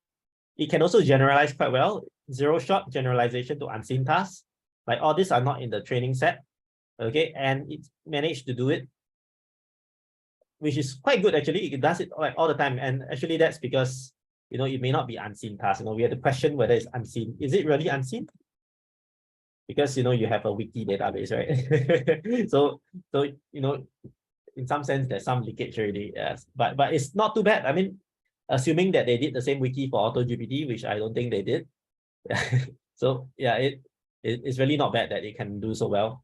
it can also generalize quite well. Zero-shot generalization to unseen tasks. Like all these are not in the training set. Okay, and it managed to do it, which is quite good actually. It does it like all the time, and actually that's because it may not be unseen tasks. We have to question whether it's unseen. Is it really unseen? Because you have a wiki database, right? so in some sense there's some leakage already. Yes, but it's not too bad. I mean, assuming that they did the same wiki for AutoGPT, which I don't think they did. So yeah, it's really not bad that it can do so well.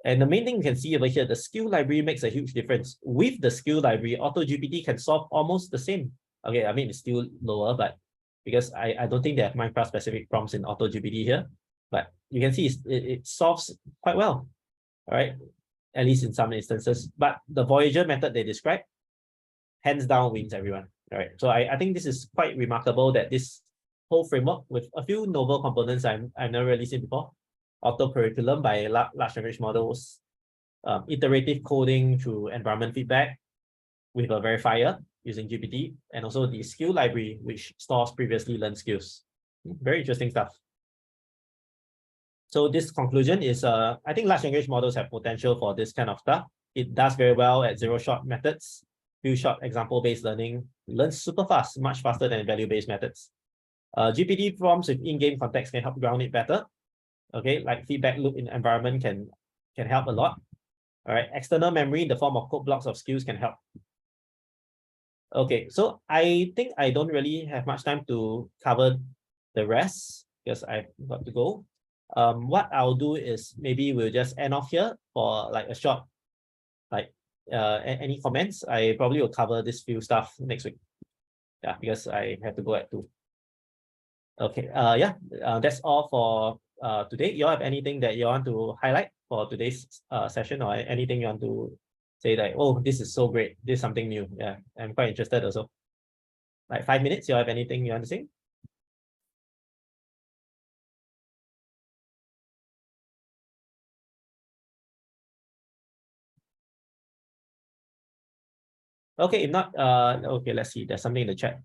And the main thing you can see over here, the skill library makes a huge difference. With the skill library, AutoGPT can solve almost the same. Okay, I mean, it's still lower, but because I don't think they have Minecraft specific prompts in AutoGPT here, but you can see it solves quite well, all right? At least in some instances. But the Voyager method they described, hands down wins everyone, all right? So I think this is quite remarkable that this whole framework with a few novel components I've never really seen before. Auto curriculum by large language models, iterative coding through environment feedback with a verifier using GPT, and also the skill library, which stores previously learned skills. Very interesting stuff. So this conclusion is, I think large language models have potential for this kind of stuff. It does very well at zero-shot methods, few-shot example-based learning, learns super fast, much faster than value-based methods. GPT prompts with in-game context can help ground it better. Okay, like feedback loop in environment can help a lot. All right, external memory in the form of code blocks of skills can help. Okay, so I think I don't really have much time to cover the rest because I've got to go. What I'll do is maybe we'll just end off here for like a short, like any comments. I probably will cover this few stuff next week. Yeah, because I have to go at 2. Okay, that's all for today. You all have anything that you want to highlight for today's session, or anything you want to say that, oh, this is so great, this is something new? Yeah, I'm quite interested also. Like 5 minutes, you all have anything you want to say? Okay, if not, okay, let's see, there's something in the chat.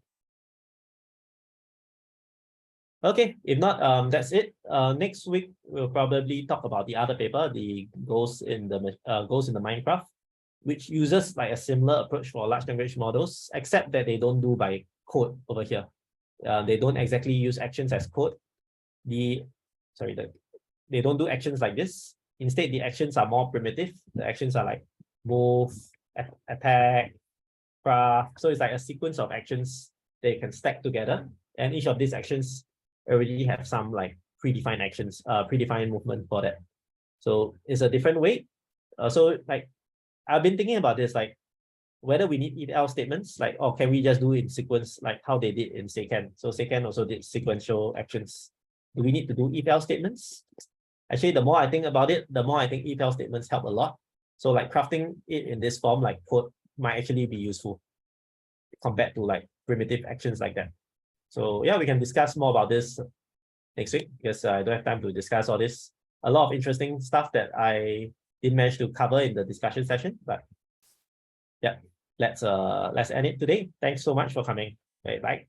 Okay, if not, that's it. Next week we'll probably talk about the other paper, the goals in the Minecraft, which uses like a similar approach for large language models, except that they don't do by code over here. They don't exactly use actions as code. They don't do actions like this. Instead, the actions are more primitive. The actions are like move, attack, craft. So it's like a sequence of actions they can stack together, and each of these actions already have some like predefined actions, predefined movement for that. So it's a different way. So like I've been thinking about this, like whether we need if-else statements, like, or can we just do in sequence, like how they did in Secant. So Secant also did sequential actions. Do we need to do if-else statements? Actually, the more I think about it, the more I think if-else statements help a lot. So like crafting it in this form, like code, might actually be useful compared to like primitive actions like that. So yeah, we can discuss more about this next week because I don't have time to discuss all this. A lot of interesting stuff that I didn't manage to cover in the discussion session, but yeah, let's end it today. Thanks so much for coming. Okay, bye.